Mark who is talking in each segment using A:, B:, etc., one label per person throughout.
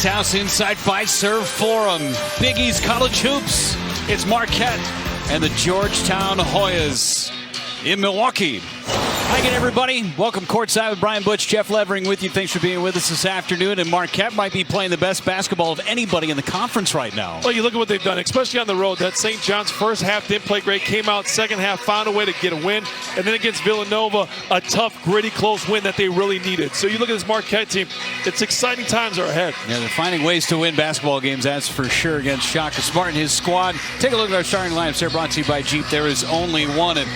A: House inside Fiserv Forum. Big East College Hoops. It's Marquette and the Georgetown Hoyas in Milwaukee. Hi again, everybody. Welcome courtside with Brian Butch, Jeff Levering with you. Thanks for being with us this afternoon. And Marquette might be playing the best basketball of anybody in the conference right now.
B: Well, you look at what they've done, especially on the road. That St. John's first half didn't play great, came out second half, found a way to get a win. And then against Villanova, a tough, gritty, close win that they really needed. So you look at this Marquette team, it's exciting times are ahead.
A: Yeah, they're finding ways to win basketball games, that's for sure, against Shaka Smart and his squad. Take a look at our starting lineups here, brought to you by Jeep. There is only one. And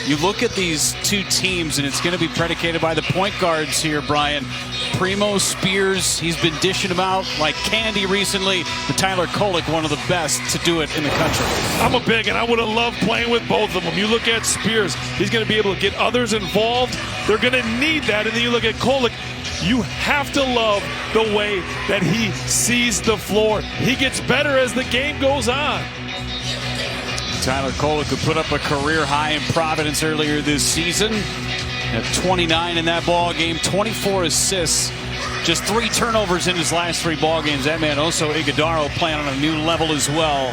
A: you look at these two teams, and it's going to be predicated by the point guards here, Brian. Primo Spears, he's been dishing them out like candy recently. But Tyler Kolek, one of the best to do it in the country.
B: I'm a big, and I would have loved playing with both of them. You look at Spears, he's going to be able to get others involved. They're going to need that. And then you look at Kolek, you have to love the way that he sees the floor. He gets better as the game goes on.
A: Tyler Kolek could put up a career high in Providence earlier this season. At 29 in that ball game, 24 assists, just 3 turnovers in his last 3 ball games. That man, also Iguodaro, playing on a new level as well.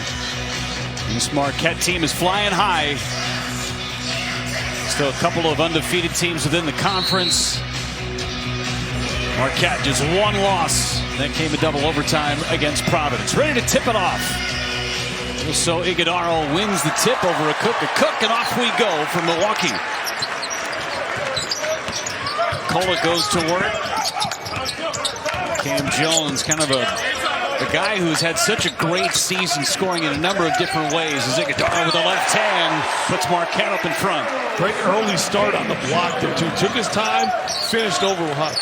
A: This Marquette team is flying high. Still a couple of undefeated teams within the conference. Marquette just 1 loss. That came in double overtime against Providence. Ready to tip it off. So Iguodaro wins the tip over a Cook, and off we go from Milwaukee. Kolek goes to work. Cam Jones, kind of a guy who's had such a great season, scoring in a number of different ways. As Iguodaro with the left hand puts Marquette up in front.
B: Great early start on the block there, too. Took his time, finished over hot.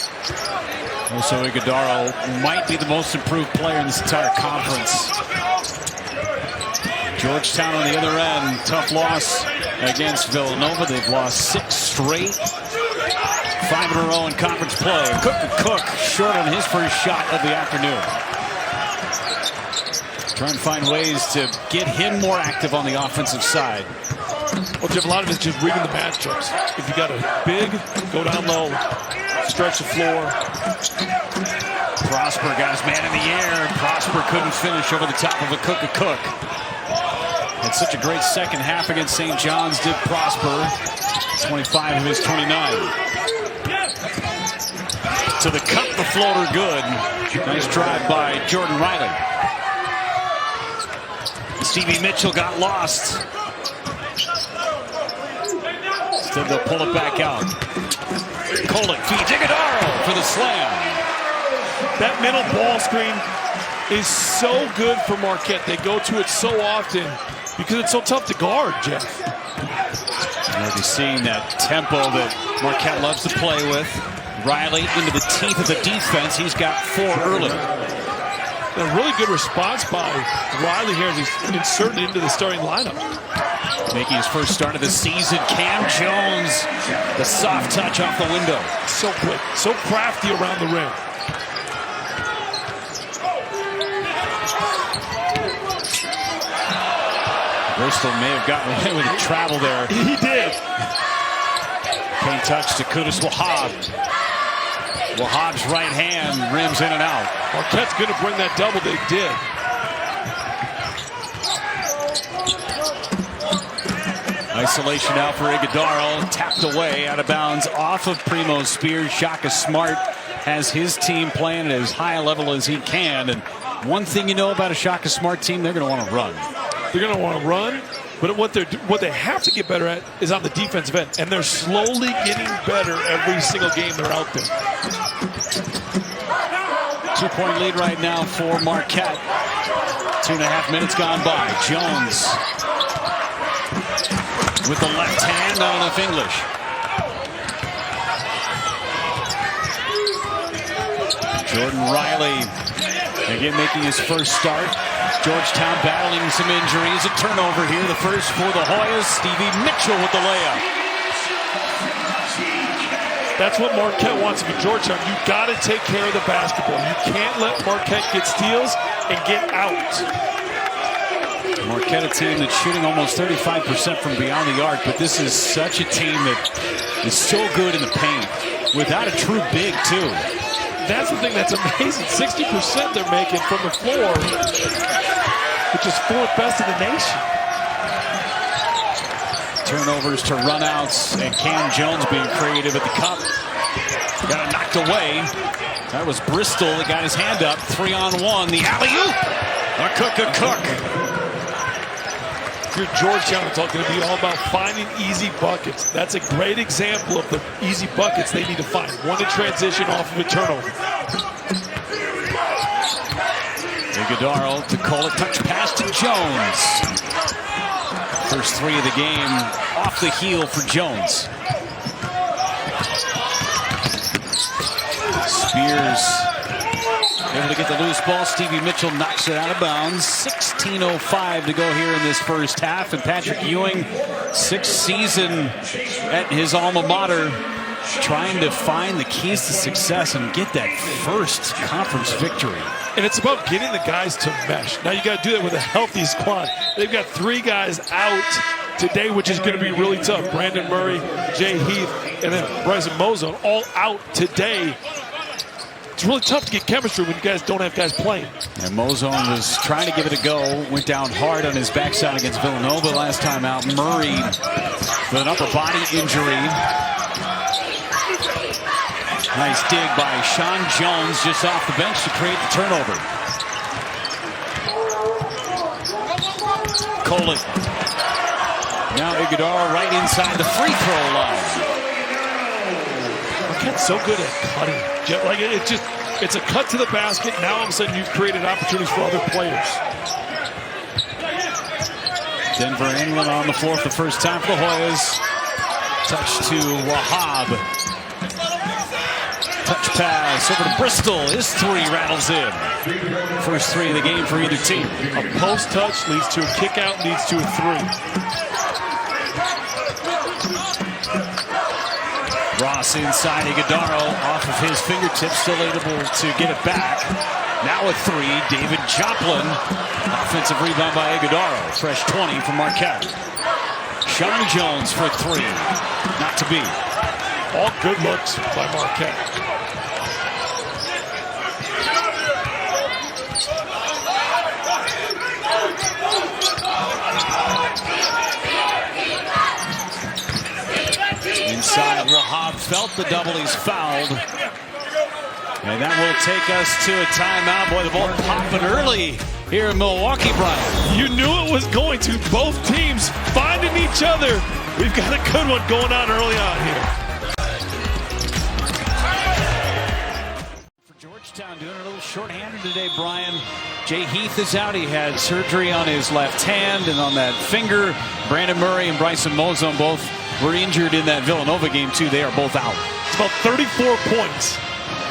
A: Also, Iguodaro might be the most improved player in this entire conference. Georgetown on the other end, tough loss against Villanova. They've lost 6 straight. 5 in a row in conference play. Cook short on his first shot of the afternoon. Trying to find ways to get him more active on the offensive side.
B: Well, Jeff, a lot of it's just reading the matchups. If you got a big, go down low, stretch the floor.
A: Prosper got his man in the air. Prosper couldn't finish over the top of a Cook. Had such a great second half against St. John's, did Prosper. 25 of his 29. To the cup, the floater good. Nice drive by Jordan Riley. Stevie Mitchell got lost. Instead they'll pull it back out. Kolek feeds Iguodaro for the slam.
B: That middle ball screen is so good for Marquette. They go to it so often because it's so tough to guard, Jeff.
A: You'll be seeing that tempo that Marquette loves to play with. Riley into the teeth of the defense. He's got 4 early.
B: A really good response by Riley here as he's inserted into the starting lineup.
A: Making his first start of the season, Cam Jones. The soft touch off the window.
B: So quick, so crafty around the rim.
A: Bristol may have gotten away with a travel there.
B: He did.
A: Paint touch to Qudus Wahab. Wahab's right hand rims in and out.
B: Marquette's going to bring that double. They did.
A: Isolation out for Iguodaro. Tapped away, out of bounds, off of Primo Spears. Shaka Smart has his team playing at as high a level as he can. And one thing you know about a Shaka Smart team, they're going to want to run.
B: They're going to want to run. But what they have to get better at is on the defensive end. And they're slowly getting better every single game they're out there.
A: 2-point lead right now for Marquette. 2.5 minutes gone by. Jones with the left hand, not enough English. Jordan Riley, again making his first start. Georgetown battling some injuries. A turnover here, the first for the Hoyas. Stevie Mitchell with the layup.
B: That's what Marquette wants to be Georgetown. You got to take care of the basketball. You can't let Marquette get steals and get out.
A: Marquette, a team that's shooting almost 35% from beyond the arc, but this is such a team that is so good in the paint. Without a true big, too.
B: that's the thing that's amazing. 60% they're making from the floor, which is 4th best in the nation.
A: Turnovers to runouts, and Cam Jones being creative at the cup. Got it knocked away. That was Bristol that got his hand up. 3-on-1. The alley-oop. A cook.
B: If you're Georgetown, it's all going to be all about finding easy buckets. That's a great example of the easy buckets they need to find. One in transition off of a turnover.
A: Iguodaro to Kolek. Touch pass to Jones. First 3 of the game off the heel for Jones. Spears able to get the loose ball. Stevie Mitchell knocks it out of bounds. 16:05 to go here in this first half. And Patrick Ewing, 6th season at his alma mater, trying to find the keys to success and get that first conference victory.
B: And it's about getting the guys to mesh. Now you got to do that with a healthy squad. They've got 3 guys out today, which is going to be really tough. Brandon Murray, Jay Heath, and then Bryson Mozone all out today. It's really tough to get chemistry when you guys don't have guys playing.
A: And Mozone was trying to give it a go. Went down hard on his backside against Villanova last time out. Murray with an upper body injury. Nice dig by Sean Jones just off the bench to create the turnover. Kolek. Now Iguodaro right inside the free throw line.
B: Marquette's so good at cutting. Like it's a cut to the basket. Now all of a sudden you've created opportunities for other players.
A: Denver England on the floor for the first time for the Hoyas. Touch to Wahab. Touch pass over to Bristol. His 3 rattles in. First 3 of the game for either team.
B: A post touch leads to a kick out, leads to a 3.
A: Ross inside. Iguodaro off of his fingertips, still able to get it back. Now a 3. David Joplin. Offensive rebound by Iguodaro. Fresh 20 from Marquette. Sean Jones for 3. Not to be.
B: All good looks by Marquette.
A: Inside, Wahab felt the double. He's fouled. And that will take us to a timeout. Boy, the ball popping early here in Milwaukee, Brian.
B: You knew it was going to. Both teams finding each other. We've got a good one going on early on here.
A: For Georgetown, doing a little shorthanded today, Brian. Jay Heath is out. He had surgery on his left hand and on that finger. Brandon Murray and Bryson Mozone both were injured in that Villanova game, too. They are both out.
B: It's about 34 points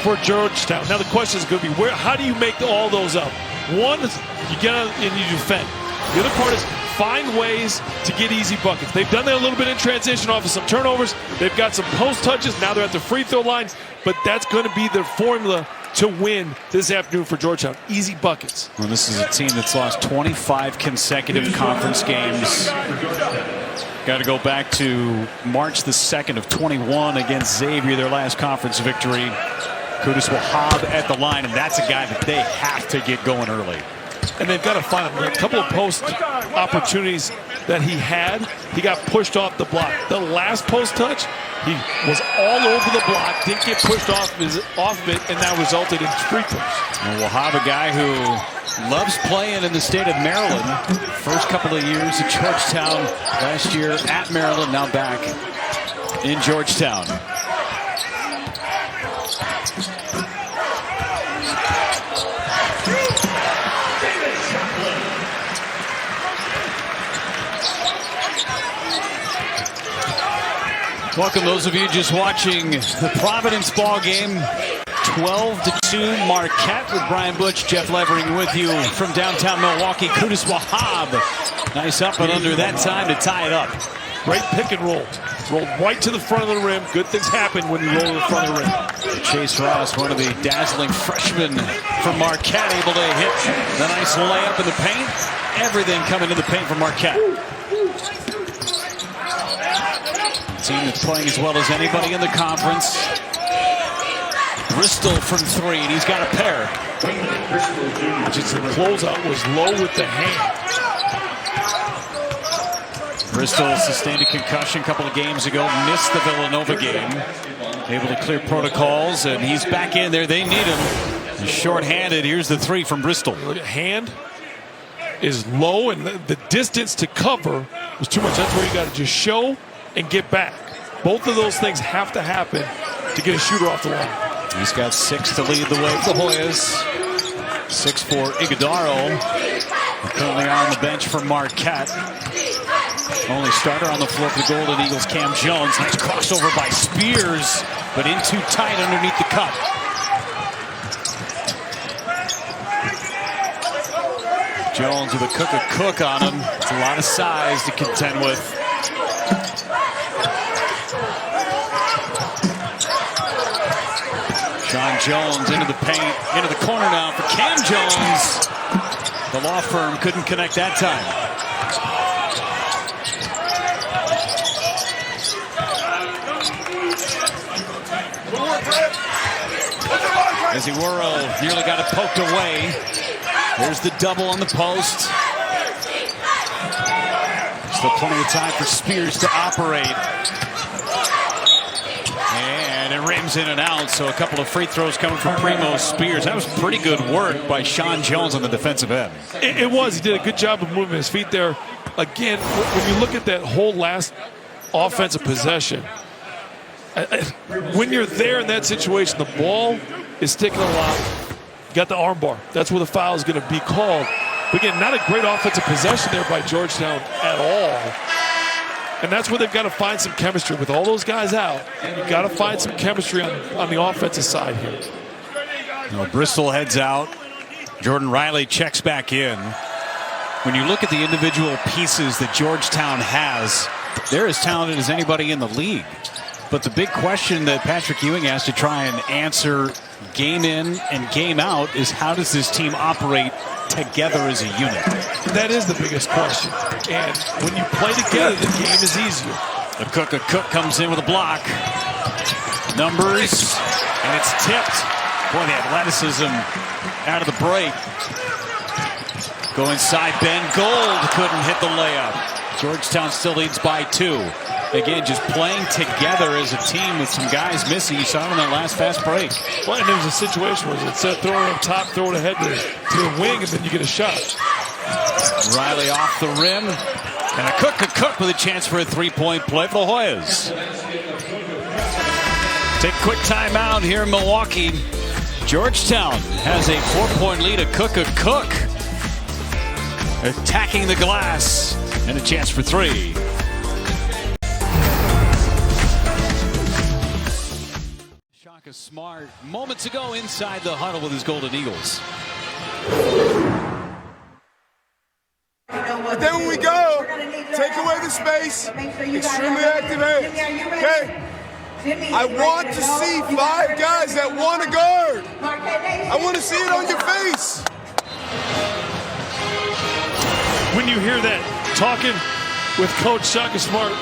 B: for Georgetown. Now the question is going to be, how do you make all those up? One is you get out and you defend. The other part is find ways to get easy buckets. They've done that a little bit in transition off of some turnovers. They've got some post touches. Now they're at the free throw lines. But that's going to be their formula to win this afternoon for Georgetown. Easy buckets.
A: Well, this is a team that's lost 25 consecutive conference games. Got to go back to March the 2nd of 21 against Xavier, their last conference victory. Qudus Wahab at the line, and that's a guy that they have to get going early.
B: And they've got to find him. A couple of post opportunities that he had, he got pushed off the block. The last post touch, he was all over the block, didn't get pushed off of it, and that resulted in free throws.
A: And Wahab, a guy who loves playing in the state of Maryland. First couple of years at Georgetown, last year at Maryland, now back in Georgetown. Welcome those of you just watching the Providence ball game. 12-2 Marquette with Brian Butch, Jeff Levering with you from downtown Milwaukee. Qudus Wahab, nice up and under that time to tie it up.
B: Great pick and roll. Rolled right to the front of the rim. Good things happen when you roll to the front of the rim.
A: Chase Ross, one of the dazzling freshmen from Marquette, able to hit the nice layup in the paint. Everything coming to the paint for Marquette. Team that's playing as well as anybody in the conference. Bristol from 3, and he's got a pair.
B: Just the closeout was low with the hand.
A: Bristol sustained a concussion a couple of games ago, missed the Villanova game. Able to clear protocols, and he's back in there. They need him. He's short-handed. Here's the 3 from Bristol.
B: Hand is low, and the distance to cover was too much. That's where you got to just show and get back. Both of those things have to happen to get a shooter off the line.
A: He's got 6 to lead the way for the Hoyas. 6 for Iguodaro. Currently on the bench for Marquette. Only starter on the floor for the Golden Eagles, Cam Jones. Nice crossover by Spears, but in too tight underneath the cup. Jones with a cook on him. It's a lot of size to contend with. Sean Jones into the paint, into the corner now for Cam Jones. The law firm couldn't connect that time. As he whirled, nearly got it poked away. There's the double on the post. Still plenty of time for Spears to operate. And it rims in and out, so a couple of free throws coming from Primo Spears. That was pretty good work by Sean Jones on the defensive end.
B: It was. He did a good job of moving his feet there. Again, when you look at that whole last offensive possession, when you're there in that situation, the ball is sticking a lot. You got the arm bar. That's where the foul is going to be called. But again, not a great offensive possession there by Georgetown at all. And that's where they've got to find some chemistry. With all those guys out, you've got to find some chemistry on the offensive side here.
A: Well, Bristol heads out. Jordan Riley checks back in. When you look at the individual pieces that Georgetown has, they're as talented as anybody in the league. But the big question that Patrick Ewing has to try and answer game in and game out is, how does this team operate together as a unit?
B: That is the biggest question. And when you play together, the game is easier.
A: A Cook comes in with a block. Numbers, and it's tipped. Boy, the athleticism out of the break. Go inside, Ben Gold couldn't hit the layup. Georgetown still leads by 2. Again, just playing together as a team with some guys missing. You saw him in that last fast break.
B: Well, and there was a situation where it's throw it up top, throw it ahead to the wing, and then you get a shot.
A: Riley off the rim. And a Cook with a chance for a three-point play for the Hoyas. Take a quick timeout here in Milwaukee. Georgetown has a 4-point lead. A Cook attacking the glass. And a chance for 3. Shaka Smart moments ago inside the huddle with his Golden Eagles.
C: But then when we go, take away the space, extremely active hands. Okay? I want to see 5 guys that want to guard. I want to see it on your face.
B: When you hear that, talking with Coach Shaka Smart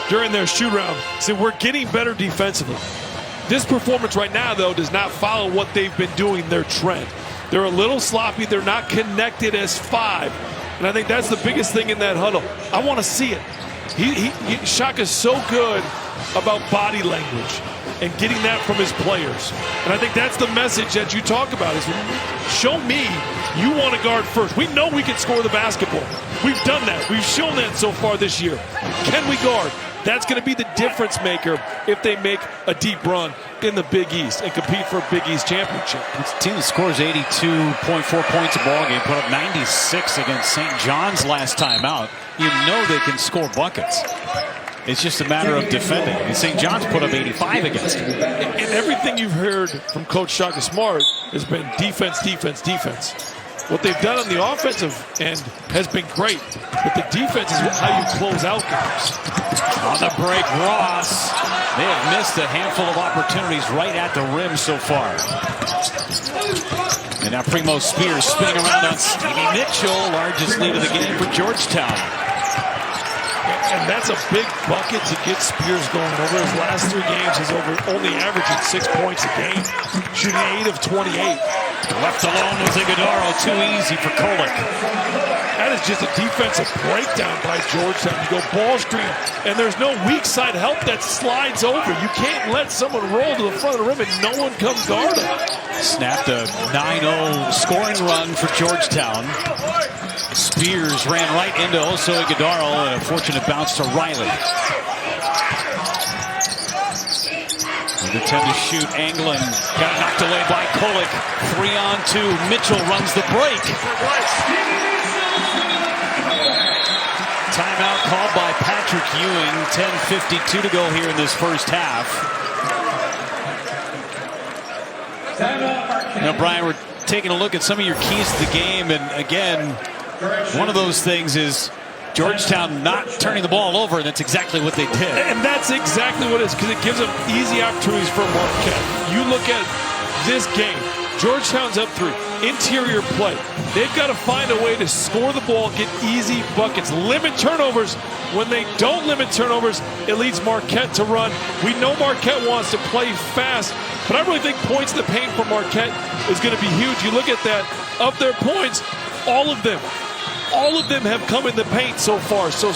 B: during their shoot round, said we're getting better defensively. This performance right now, though, does not follow what they've been doing, their trend. They're a little sloppy. They're not connected as 5. And I think that's the biggest thing in that huddle. I want to see it. Shaka's so good about body language and getting that from his players. And I think that's the message that you talk about is, show me you want to guard first. We know we can score the basketball. We've done that. We've shown that so far this year. Can we guard? That's going to be the difference maker if they make a deep run in the Big East and compete for a Big East championship.
A: It's a team that scores 82.4 points a ball game, put up 96 against St. John's last time out. You know they can score buckets. It's just a matter of defending. And St. John's put up 85 against him.
B: And everything you've heard from Coach Shaka Smart has been defense, defense, defense. What they've done on the offensive end has been great, but the defense is how you close out games.
A: On the break, Ross. They have missed a handful of opportunities right at the rim so far. And now Primo Spears spinning around on Stevie Mitchell. Largest lead of the game for Georgetown.
B: And that's a big bucket to get Spears going. Over his last 3 games, he's only averaging 6 points a game, shooting 8 of 28.
A: Left alone with Iguodaro, too easy for Kolek.
B: That is just a defensive breakdown by Georgetown. You go ball screen, and there's no weak side help that slides over. You can't let someone roll to the front of the rim and no one comes guard him.
A: Snapped a 9-0 scoring run for Georgetown. Spears ran right into Oso Iguodaro, and a fortunate bounce to Riley. They tend to shoot. Anglin got knocked away by Kolek. 3-on-2. Mitchell runs the break. Timeout called by Patrick Ewing. 10:52 to go here in this first half. Now, Brian, we're taking a look at some of your keys to the game, and again, one of those things is Georgetown not turning the ball over, and that's exactly what they did.
B: And that's exactly what it is, because it gives them easy opportunities for Marquette. You look at this game, Georgetown's up 3. Interior play. They've got to find a way to score the ball, get easy buckets, limit turnovers. When they don't limit turnovers, it leads Marquette to run. We know Marquette wants to play fast, but I really think points in the paint for Marquette is going to be huge. You look at that, of their points, all of them have come in the paint so far. So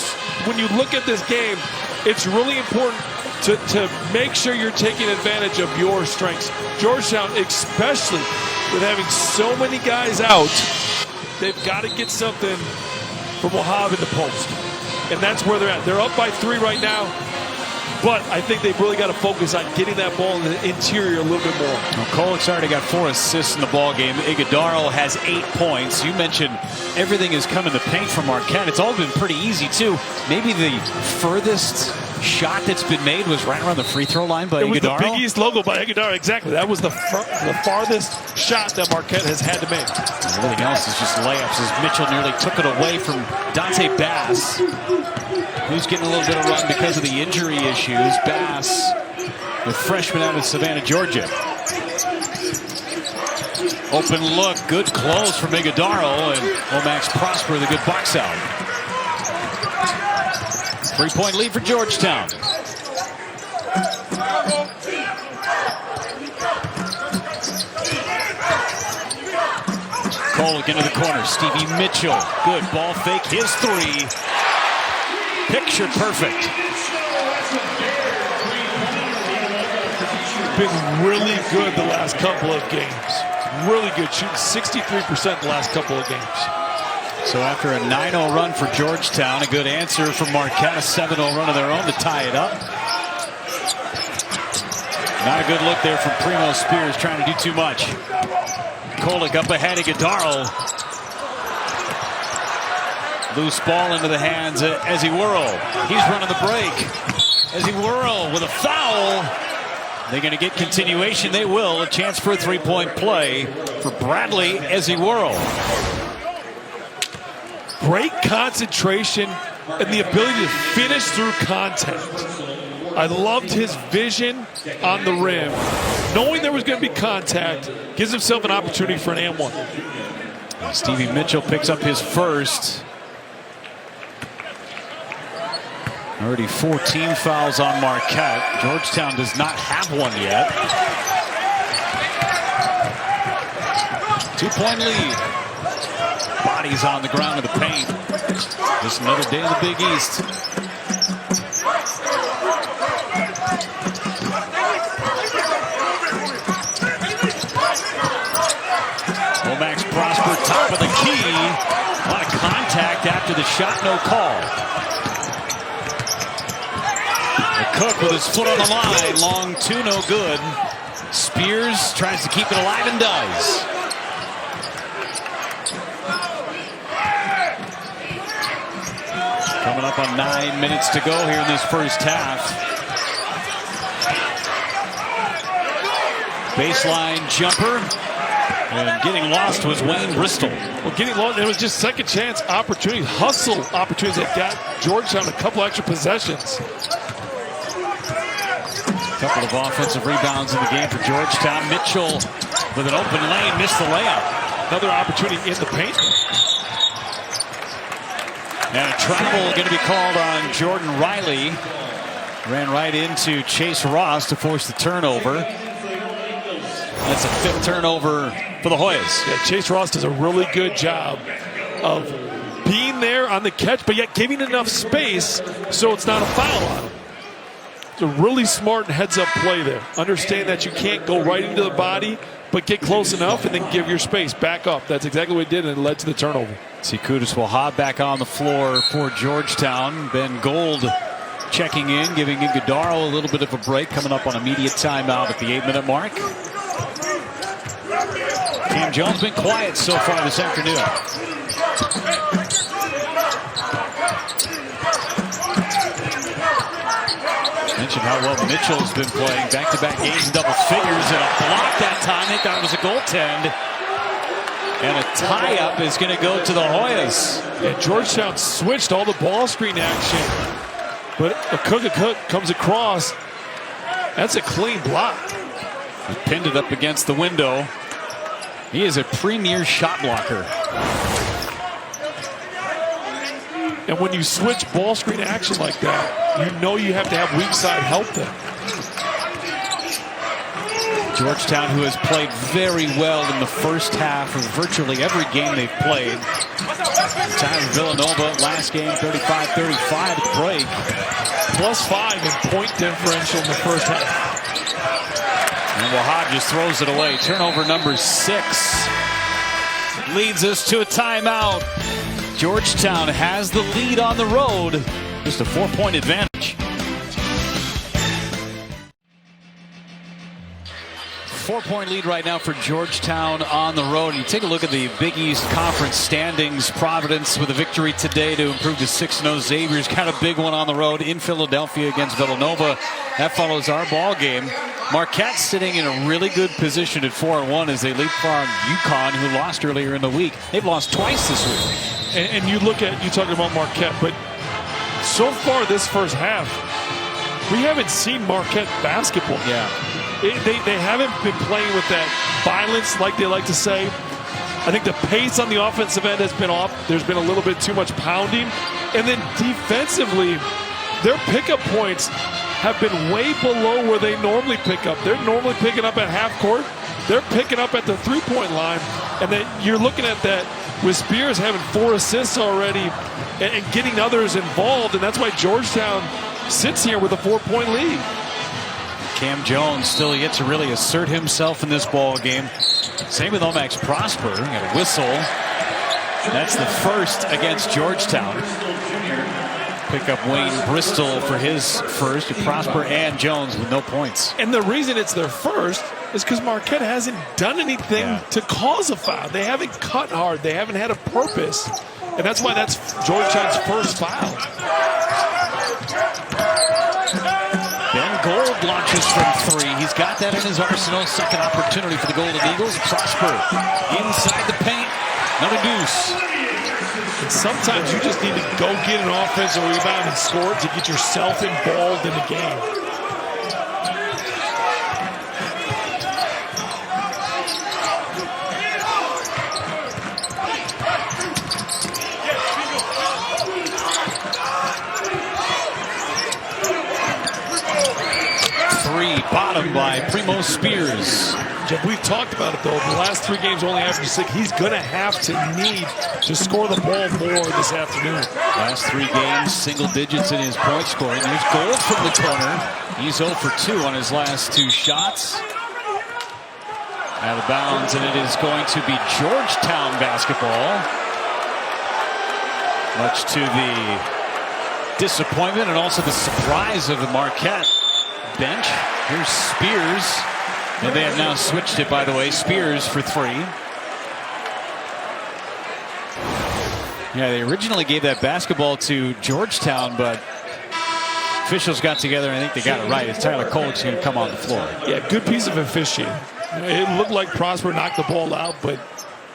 B: when you look at this game, it's really important to make sure you're taking advantage of your strengths. Georgetown, especially with having so many guys out, they've got to get something from Wahab in the post. And that's where they're at. They're up by 3 right now. But I think they've really got to focus on getting that ball in the interior a little bit more.
A: Well, Kolek's already got 4 assists in the ball game. Iguodaro has 8 points. You mentioned everything has come in the paint from Marquette. It's all been pretty easy, too. Maybe the furthest shot that's been made was right around the free throw line by Iguodaro.
B: It was the Big East logo by Iguodaro. Exactly. That was the farthest shot that Marquette has had to make.
A: Everything else is just layups, as Mitchell nearly took it away from Dante Bass, who's getting a little bit of run because of the injury issues. Bass, the freshman out of Savannah, Georgia. Open look, good close from Iguodaro, and Lomax Prosper, the good box out. 3-point lead for Georgetown. Kolek into the corner. Stevie Mitchell. Good ball fake. His 3. Picture perfect.
B: Been really good the last couple of games. Really good. Shooting 63% the last couple of games.
A: So after a 9-0 run for Georgetown, a good answer from Marquette, a 7-0 run of their own to tie it up. Not a good look there from Primo Spears, trying to do too much. Kolek up ahead of Iguodaro. Loose ball into the hands as he whirl. He's running the break. As he whirl with a foul. They're going to get continuation. They will. A chance for a 3-point play for Bradley as he whirl.
B: Great concentration and the ability to finish through contact. I loved his vision on the rim. Knowing there was going to be contact, gives himself an opportunity for an and-one.
A: Stevie Mitchell picks up his first. Already 14 fouls on Marquette. Georgetown does not have one yet. 2-point lead. Bodies on the ground in the paint. Just another day in the Big East. Lomax Prosper, top of the key. A lot of contact after the shot, no call. Cook with his foot on the line. Long 2, no good. Spears tries to keep it alive and does. Coming up on 9 minutes to go here in this first half. Baseline jumper. And getting lost was Wayne Bristol.
B: Well, getting lost, it was just second chance opportunity, hustle opportunities that got Georgetown a couple extra possessions.
A: Couple of offensive rebounds in the game for Georgetown. Mitchell with an open lane, missed the layup.
B: Another opportunity in the paint.
A: And a travel going to be called on Jordan Riley. Ran right into Chase Ross to force the turnover. That's a 5th turnover for the Hoyas.
B: Yeah, Chase Ross does a really good job of being there on the catch, but yet giving enough space so it's not a foul on him. It's a really smart heads-up play there. Understand that you can't go right into the body, but get close enough and then give your space. Back up. That's exactly what it did, and it led to the turnover.
A: Kudus will hob back on the floor for Georgetown. Ben Gold checking in, giving Iguodaro a little bit of a break, coming up on immediate timeout at the 8-minute mark. Cam Jones been quiet so far this afternoon. Mentioned how well Mitchell's been playing. Back-to-back games in double figures, and a block that time. They thought it was a goaltend. And a tie-up is going to go to the Hoyas.
B: Yeah, Georgetown switched all the ball screen action. But a cook comes across. That's a clean block.
A: He pinned it up against the window. He is a premier shot blocker.
B: And when you switch ball screen action like that, you know you have to have weak side help there.
A: Georgetown, who has played very well in the first half of virtually every game they've played. Time Villanova last game, 35-35 at the break.
B: +5 in point differential in the first half.
A: And Wahab just throws it away. Turnover number 6 leads us to a timeout. Georgetown has the lead on the road. Just a 4-point advantage. 4-point lead right now for Georgetown on the road. You take a look at the Big East Conference standings. Providence with a victory today to improve to 6-0. Xavier's got a big one on the road in Philadelphia against Villanova. That follows our ball game. Marquette sitting in a really good position at 4-1 as they leapfrog UConn, who lost earlier in the week. They've lost twice this week.
B: And you look at, you talking about Marquette, but so far this first half, we haven't seen Marquette basketball.
A: Yeah.
B: They haven't been playing with that violence like they like to say. I think the pace on the offensive end has been off. There's been a little bit too much pounding. And then defensively, their pickup points have been way below where they normally pick up. They're normally picking up at half court. They're picking up at the three-point line. And then you're looking at that with Spears having 4 assists already and getting others involved. And that's why Georgetown sits here with a 4-point lead.
A: Cam Jones still yet to really assert himself in this ball game. Same with Omax Prosper. Got a whistle. That's the first against Georgetown. Pick up Wayne Bristol for his first. Prosper and Jones with no points.
B: And the reason it's their first is because Marquette hasn't done anything to cause a foul. They haven't cut hard. They haven't had a purpose. And that's why that's Georgetown's first foul.
A: Ben Gold launches from 3. He's got that in his arsenal. Second opportunity for the Golden Eagles. Prosper inside the paint. Another deuce.
B: And sometimes you just need to go get an offensive rebound and score to get yourself involved in the game.
A: Bottom by Primo Spears.
B: Jeff, we've talked about it, though. The last 3 games only averaged 6. He's going to have to need to score the ball more this afternoon.
A: Last 3 games, single digits in his point scoring. There's Gold from the corner. He's 0 for 2 on his last 2 shots. Out of bounds, and it is going to be Georgetown basketball. Much to the disappointment and also the surprise of the Marquette bench. Here's Spears, and they have now switched it, by the way. Spears for 3. Yeah, they originally gave that basketball to Georgetown, but officials got together and I think they got it right. It's Tyler Kolek's going to come on the floor.
B: Yeah, good piece of officiating. It looked like Prosper knocked the ball out, but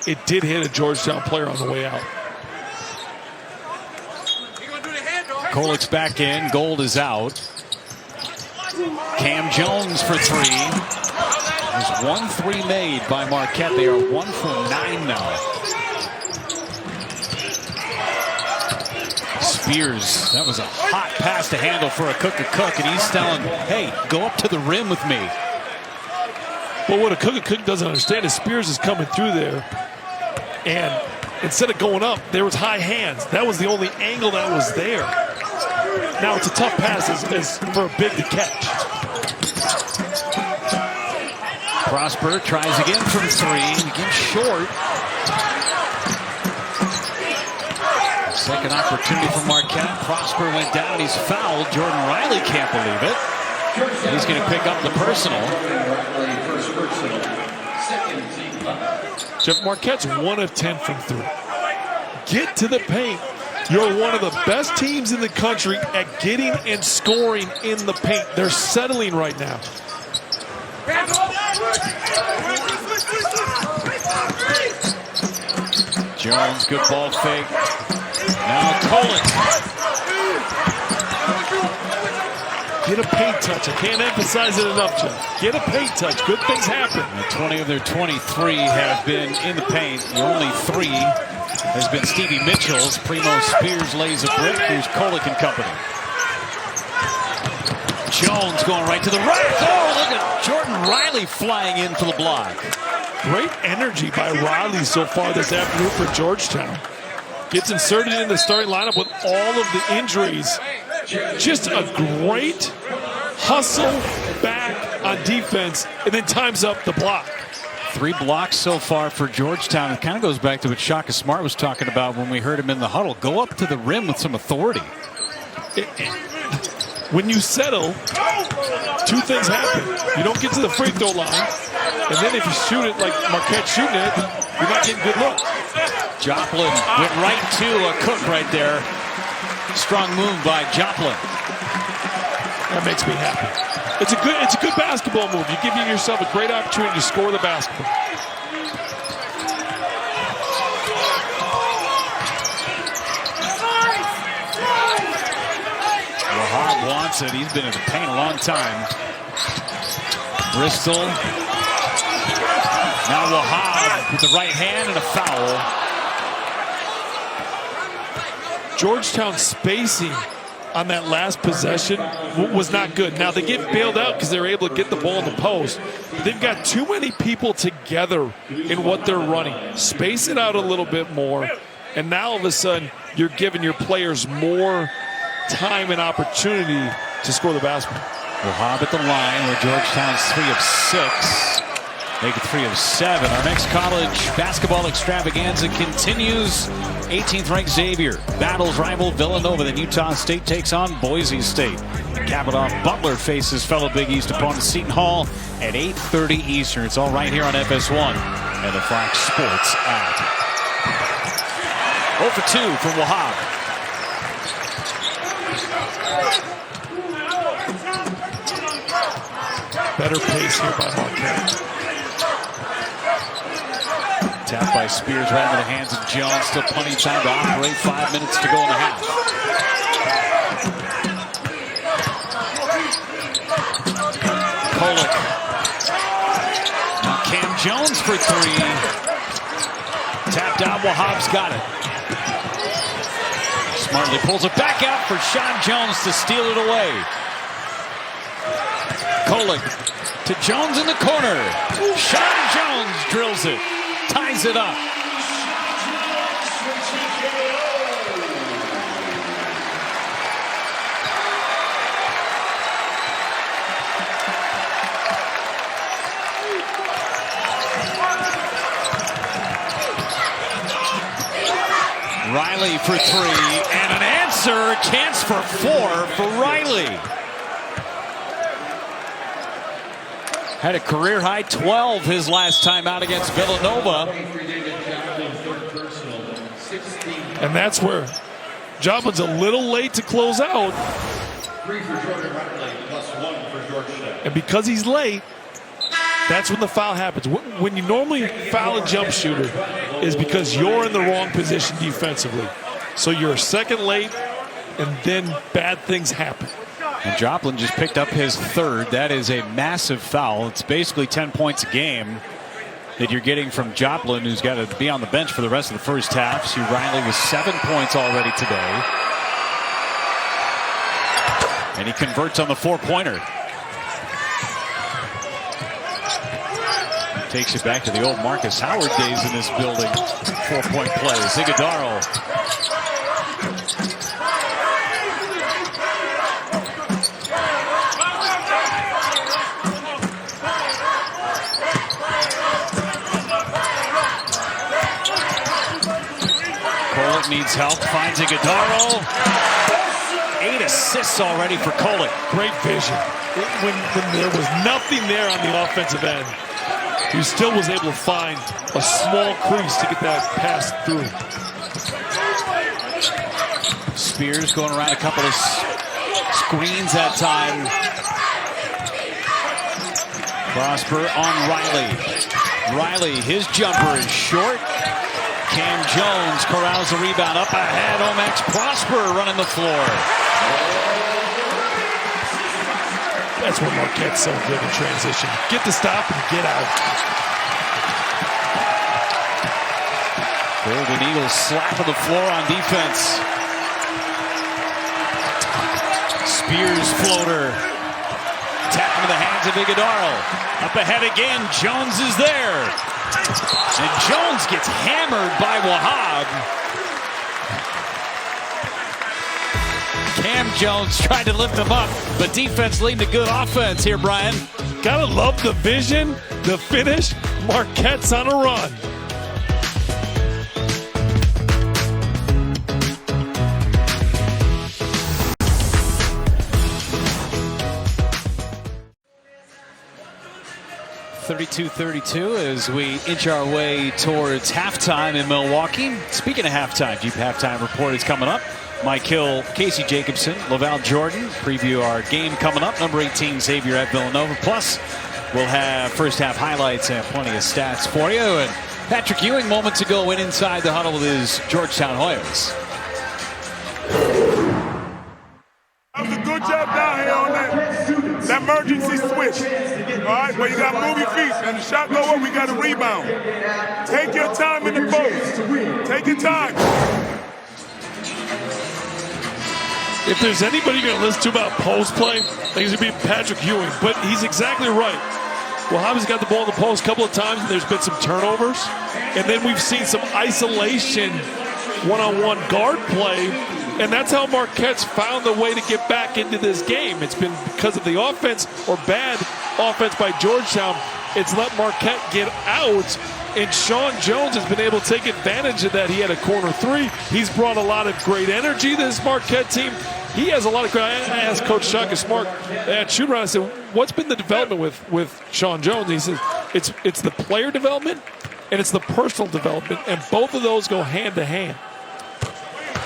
B: it did hit a Georgetown player on the way out.
A: Kolek's back in. Gold is out. Cam Jones for 3. There's 1 3 made by Marquette. They are 1 for 9 now. Spears. That was a hot pass to handle for a Cook, and he's telling, hey, go up to the rim with me.
B: But what a Cook doesn't understand is Spears is coming through there, and instead of going up, there was high hands. That was the only angle that was there. Now it's a tough pass as for a big to catch.
A: Prosper tries again from three, again short. Second opportunity for Marquette. Prosper went down, he's fouled. Jordan Riley can't believe it. He's going to pick up the personal.
B: Jeff, Marquette's 1 of 10 from 3. Get to the paint. You're one of the best teams in the country at getting and scoring in the paint. They're settling right now.
A: Jones, good ball fake. Now Kolek.
B: Get a paint touch. I can't emphasize it enough, Jeff. Get a paint touch. Good things happen.
A: 20 of their 23 have been in the paint. The only 3 has been Stevie Mitchell's. Primo Spears lays a brick. Here's Kolek and company. Jones going right to the right. Oh, look at Jordan Riley flying in for the block.
B: Great energy by Riley so far this afternoon for Georgetown. Gets inserted in the starting lineup with all of the injuries. Just a great hustle back on defense, and then times up the block.
A: 3 blocks so far for Georgetown. It kind of goes back to what Shaka Smart was talking about when we heard him in the huddle. Go up to the rim with some authority.
B: When you settle, 2 things happen. You don't get to the free throw line, and then if you shoot it like Marquette's shooting it, you're not getting good looks.
A: Joplin went right to a Cook right there. Strong move by Joplin.
B: That makes me happy. It's a good basketball move. You give yourself a great opportunity to score the basketball.
A: Wahab wants it. He's been in the paint a long time. Bristol. Now Wahab with the right hand and a foul.
B: Georgetown's spacing on that last possession was not good. Now they get bailed out because they're able to get the ball in the post. But they've got too many people together in what they're running. Space it out a little bit more, and now all of a sudden you're giving your players more time and opportunity to score the basketball.
A: Wahab at the line where Georgetown's 3 of 6. Make it 3 of 7. Our next college basketball extravaganza continues. 18th ranked Xavier battles rival Villanova. Then Utah State takes on Boise State. Cap it off, Butler faces fellow Big East opponent Seton Hall at 8:30 Eastern. It's all right here on FS1 and the Fox Sports app. 0 for 2 from Wahab.
B: Better pace here by Marquette.
A: Tapped by Spears right into the hands of Jones. Still plenty of time to operate. 5 minutes to go in the half. Kolek. Now Cam Jones for 3. Tapped out. Wahab's got it. Smartly pulls it back out for Sean Jones to steal it away. Kolek to Jones in the corner. Sean Jones drills it. Ties it up. Riley for 3 and an answer. Chance for 4 for Riley. Had a career high 12 his last time out against Villanova.
B: And that's where Joplin's a little late to close out.
D: 3 for Jordan Riley, +1 for Georgetown.
B: And because he's late, that's when the foul happens. When you normally foul a jump shooter is because you're in the wrong position defensively. So you're a second late, and then bad things happen.
A: And Joplin just picked up his 3rd. That is a massive foul. It's basically 10 points a game that you're getting from Joplin, who's got to be on the bench for the rest of the first half. See Riley with 7 points already today. And he converts on the four-pointer. Takes it back to the old Marcus Howard days in this building. 4-point plays. Iguodaro. Kolek needs help. Finds Iguodaro. 8 assists already for Kolek.
B: Great vision. When there was nothing there on the offensive end, he still was able to find a small crease to get that pass through.
A: Spears going around a couple of screens that time. Prosper on Riley. Riley, his jumper is short. Cam Jones corrals the rebound up ahead. Omax Prosper running the floor.
B: That's where Marquette's so good in transition. Get the stop and get out.
A: Golden Eagles slap on the floor on defense. Spears floater. Tap into the hands of Iguodaro. Up ahead again. Jones is there. And Jones gets hammered by Wahab. Cam Jones tried to lift him up, but defense leading to good offense here, Brian.
B: Gotta love the vision, the finish. Marquette's on a run.
A: (32-32) as we inch our way towards halftime in Milwaukee. Speaking of halftime, Jeep Halftime Report is coming up. Mike Hill, Casey Jacobson, Laval Jordan preview our game coming up. Number 18, Xavier at Villanova. Plus, we'll have first half highlights and plenty of stats for you. And Patrick Ewing moments ago went inside the huddle with his Georgetown Hoyas.
C: That was a good job down here on that emergency switch. All right, but you got to move your feet. And the shot go up, we got to rebound. Take your time in the post. Take your time.
B: If there's anybody you're going to listen to about post play, I think it's going to be Patrick Ewing. But he's exactly right. Wahhabi's got the ball in the post a couple of times, and there's been some turnovers. And then we've seen some isolation one-on-one guard play. And that's how Marquette's found the way to get back into this game. It's been because of the offense or bad offense by Georgetown. It's let Marquette get out. And Sean Jones has been able to take advantage of that. He had a corner three. He's brought a lot of great energy to this Marquette team. He has a lot of great. I asked Coach Shaka Smart at shoot around. I said, "What's been the development with Sean Jones?" And he says, "It's the player development and it's the personal development, and both of those go hand to hand."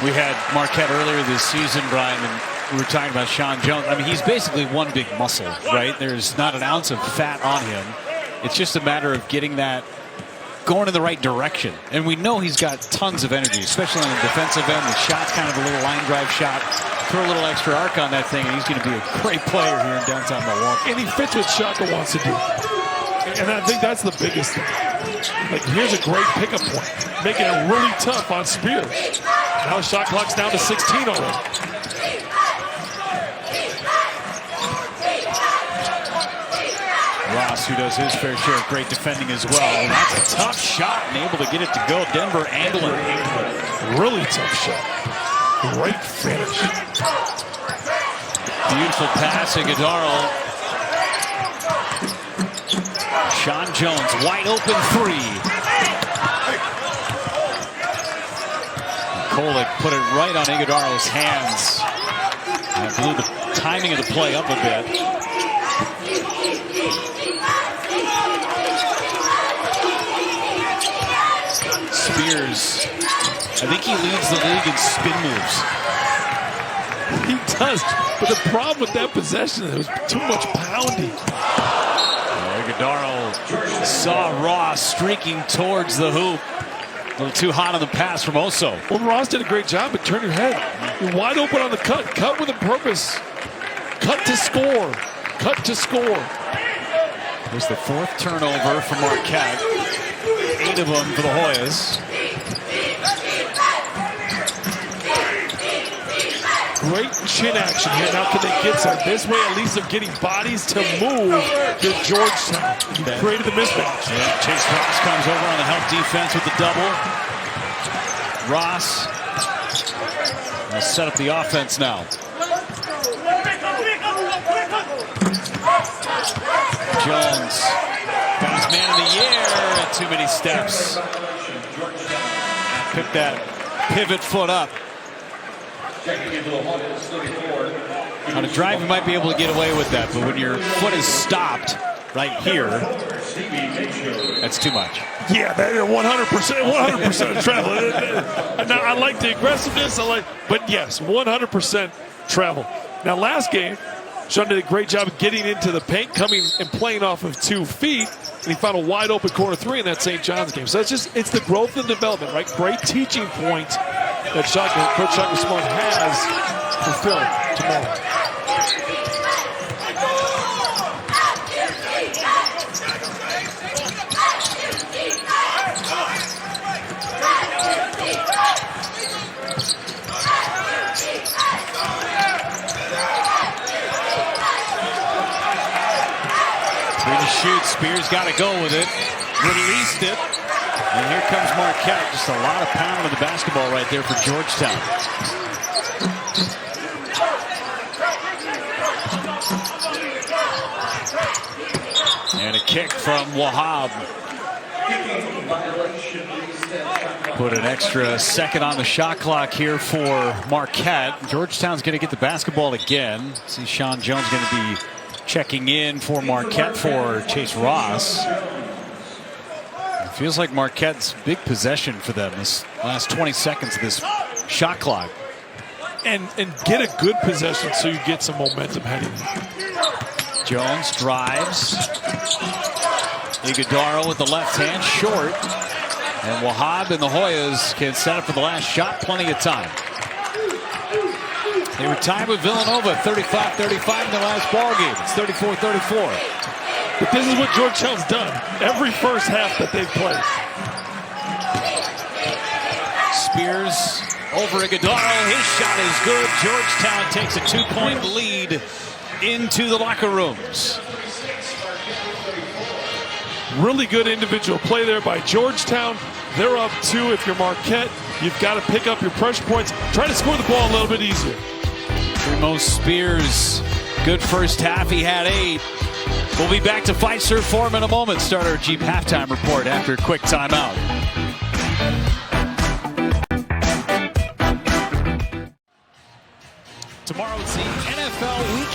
A: We had Marquette earlier this season, Brian, and we were talking about Sean Jones. I mean, he's basically one big muscle, right? There's not an ounce of fat on him. It's just a matter of getting that going in the right direction. And we know he's got tons of energy, especially on the defensive end. The shot's kind of a little line drive shot. Throw a little extra arc on that thing, and he's going to be a great player here in downtown Milwaukee.
B: And he fits what Shaka wants to do. And I think that's the biggest thing. Like, here's a great pickup point, making it really tough on Spears. Now the shot clock's down to 16 already.
A: Ross, who does his fair share of great defending as well. And that's a tough shot and able to get it to go. Denver angling.
B: Really tough shot. Great finish.
A: Beautiful pass, Iguodaro. Sean Jones, wide open three. Kolek put it right on Iguodaro's hands. And blew the timing of the play up a bit. Spears, I think he leads the league in spin moves.
B: He does, but the problem with that possession is it was too much pounding.
A: Iguodaro saw Ross streaking towards the hoop. A little too hot on the pass from Oso.
B: Well, Ross did a great job, but turn your head. You're wide open on the cut. Cut with a purpose. Cut to score. Cut to score.
A: Here's the fourth turnover for Marquette. 8 of them for the Hoyas.
B: great chin action here. Now can they get some? This way at least they're getting bodies to move to Georgetown. You created the mismatch.
A: Yeah, Chase Ross comes over on the help defense with the double. Ross will set up the offense now. Jones got his man in the air at too many steps. Pick that pivot foot up. On a drive, you might be able to get away with that, but when your foot is stopped right here, that's too much.
B: Yeah, that 100% travel. Now, I like the aggressiveness, but yes, 100% travel. Now, last game, Sean did a great job of getting into the paint, coming and playing off of 2 feet, and he found a wide open corner 3 in that St. John's game. So it's the growth and development, right? Great teaching point that Coach Shaka Smart has for Phil tomorrow.
A: Shoot, Spears got to go with it, released it, and here comes Marquette. Just a lot of pounding of the basketball right there for Georgetown. And a kick from Wahab. Put an extra second on the shot clock here for Marquette. Georgetown's going to get the basketball again. See Sean Jones going to be checking in for Marquette for Chase Ross. It feels like Marquette's big possession for them this last 20 seconds of this shot clock.
B: And get a good possession so you get some momentum heading.
A: Jones drives. Iguodala with the left hand short. And Wahab and the Hoyas can set up for the last shot. Plenty of time. They were tied with Villanova 35-35 in the last ball game. It's 34-34.
B: But this is what Georgetown's done every first half that they've played.
A: Spears over Iguodala. His shot is good. Georgetown takes a 2-point lead into the locker rooms.
B: Really good individual play there by Georgetown. They're up 2. If you're Marquette, you've got to pick up your pressure points. Try to score the ball a little bit easier.
A: Primo Spears, good first half. He had 8. We'll be back to Fight Serve Forum in a moment. Start our Jeep halftime report after a quick timeout. Tomorrow it's the NFL Week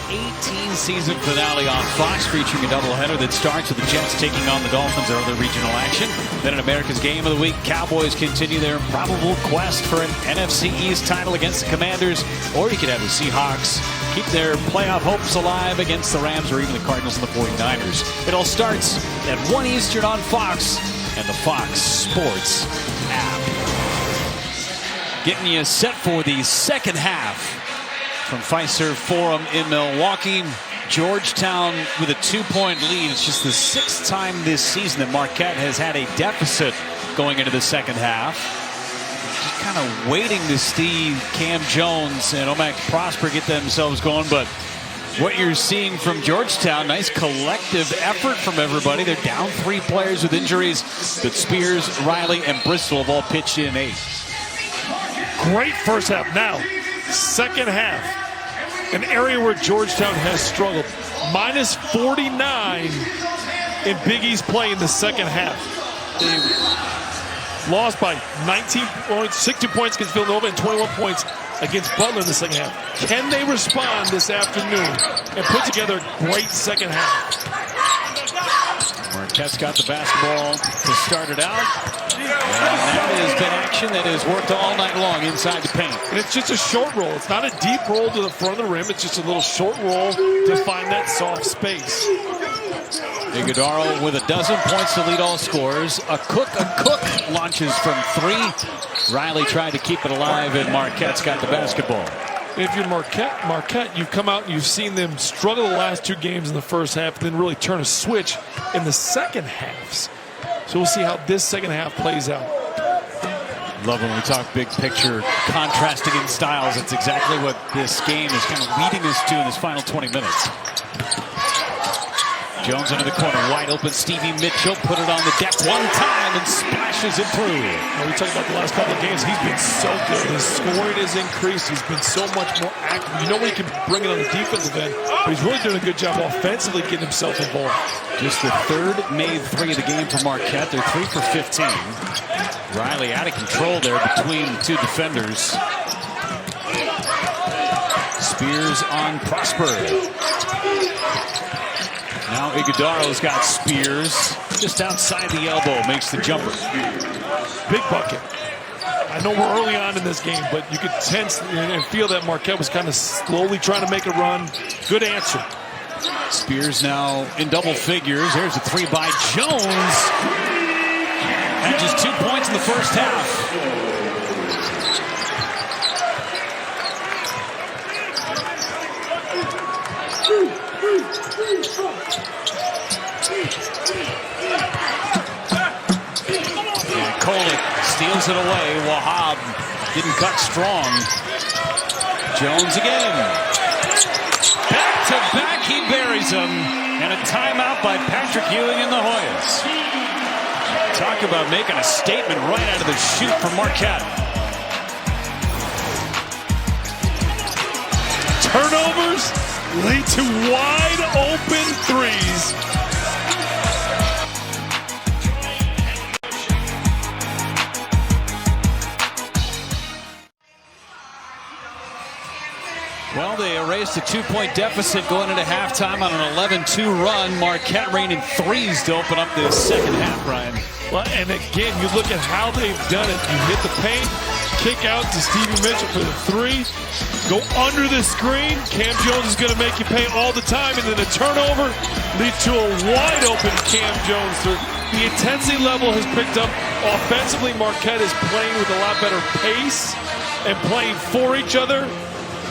A: 18 season finale on Fox, featuring a doubleheader that starts with the Jets taking on the Dolphins, their other regional action. Then in America's Game of the Week, Cowboys continue their improbable quest for an NFC East title against the Commanders, or you could have the Seahawks keep their playoff hopes alive against the Rams or even the Cardinals and the 49ers. It all starts at 1 Eastern on Fox and the Fox Sports app. Getting you set for the second half from Fiserv Forum in Milwaukee. Georgetown with a 2-point lead. It's just the 6th time this season that Marquette has had a deficit going into the second half. Just kind of waiting to see Cam Jones and Omac Prosper get themselves going, but what you're seeing from Georgetown, nice collective effort from everybody. They're down 3 players with injuries, but Spears, Riley, and Bristol have all pitched in 8.
B: Great first half. Now, second half, an area where Georgetown has struggled. Minus 49 in Big East play in the second half. They lost by 19 points, 60 points against Villanova and 21 points against Butler in the second half. Can they respond this afternoon and put together a great second half?
A: Marquette's got the basketball to start it out. And that has been action that has worked all night long inside the paint.
B: And it's just a short roll. It's not a deep roll to the front of the rim. It's just a little short roll to find that soft space.
A: Iguodala with a dozen points to lead all scorers. A Cook launches from 3. Riley tried to keep it alive, and Marquette's got the basketball.
B: If you're Marquette, you've come out and you've seen them struggle the last 2 games in the first half, and then really turn a switch in the second halves. So we'll see how this second half plays out.
A: Love when we talk big picture, contrasting in styles. That's exactly what this game is kind of leading us to in this final 20 minutes. Jones into the corner, wide open. Stevie Mitchell put it on the deck one time and splashes it through.
B: We talked about the last couple of games. He's been so good. His scoring has increased. He's been so much more active. You know when he can bring it on the defensive end, but he's really doing a good job offensively getting himself involved.
A: Just the third made three of the game for Marquette. They're 3 for 15. Riley out of control there between the two defenders. Spears on Prosper. Now Iguodaro's got Spears just outside the elbow, makes the jumper.
B: Big bucket. I know we're early on in this game, but you could sense and feel that Marquette was kind of slowly trying to make a run. Good answer.
A: Spears now in double figures. There's a three by Jones. Had just 2 points in the first half. And Kolek steals it away. Wahab didn't cut strong. Jones again. Back to back, he buries him. And a timeout by Patrick Ewing and the Hoyas. Talk about making a statement right out of the chute for Marquette.
B: Turnovers lead to wide open threes.
A: Well, they erased a 2-point deficit going into halftime on an 11-2 run. Marquette raining threes to open up this second half, Brian.
B: Well, and again, you look at how they've done it. You hit the paint, kick out to Stevie Mitchell for the three, go under the screen. Cam Jones is going to make you pay all the time, and then a turnover leads to a wide open Cam Jones. The intensity level has picked up. Offensively, Marquette is playing with a lot better pace and playing for each other.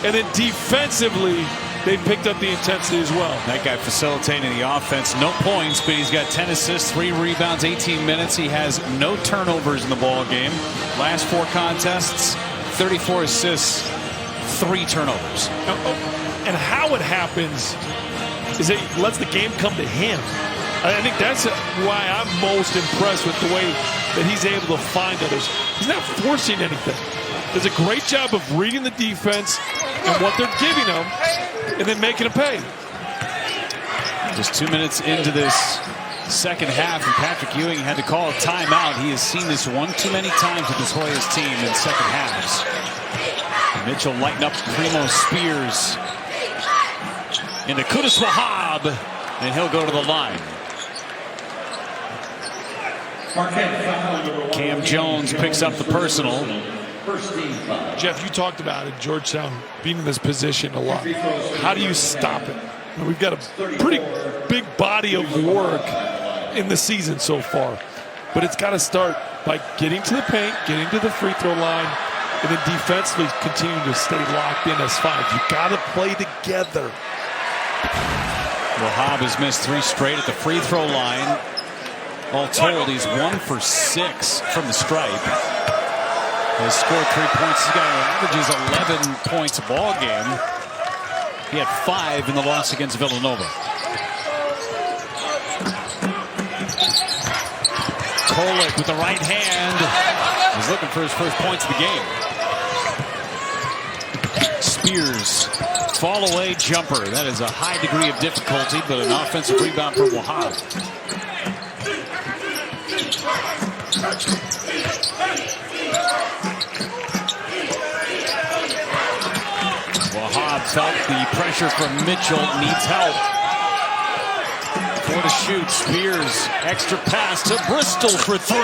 B: And then defensively, they picked up the intensity as well.
A: That guy facilitating the offense. No points, but he's got 10 assists, 3 rebounds, 18 minutes. He has no turnovers in the ball game. Last 4 contests, 34 assists, 3 turnovers.
B: And how it happens is it lets the game come to him. I think that's why I'm most impressed with the way that he's able to find others. He's not forcing anything. Does a great job of reading the defense and what they're giving him, and then making him pay.
A: Just 2 minutes into this second half, and Patrick Ewing had to call a timeout. He has seen this one too many times with this Hoyas team in second halves. Mitchell lighting up Primo Spears into Qudus Wahab, and he'll go to the line. Cam Jones picks up the personal.
B: Jeff, you talked about it, Georgetown being in this position a lot. How do you stop it? And we've got a pretty big body of work in the season so far. But it's got to start by getting to the paint, getting to the free throw line, and then defensively continuing to stay locked in as 5. You got to play together.
A: Wahab has missed 3 straight at the free throw line. All told, he's 1 for 6 from the stripe. Has scored 3 points. This guy averages 11 points a ball game. He had 5 in the loss against Villanova. Kolek with the right hand. He's looking for his first points of the game. Spears, fall away jumper. That is a high degree of difficulty, but an offensive rebound for Wahab. Wahab felt the pressure from Mitchell, needs help. For the shoot, Spears, extra pass to Bristol for 3.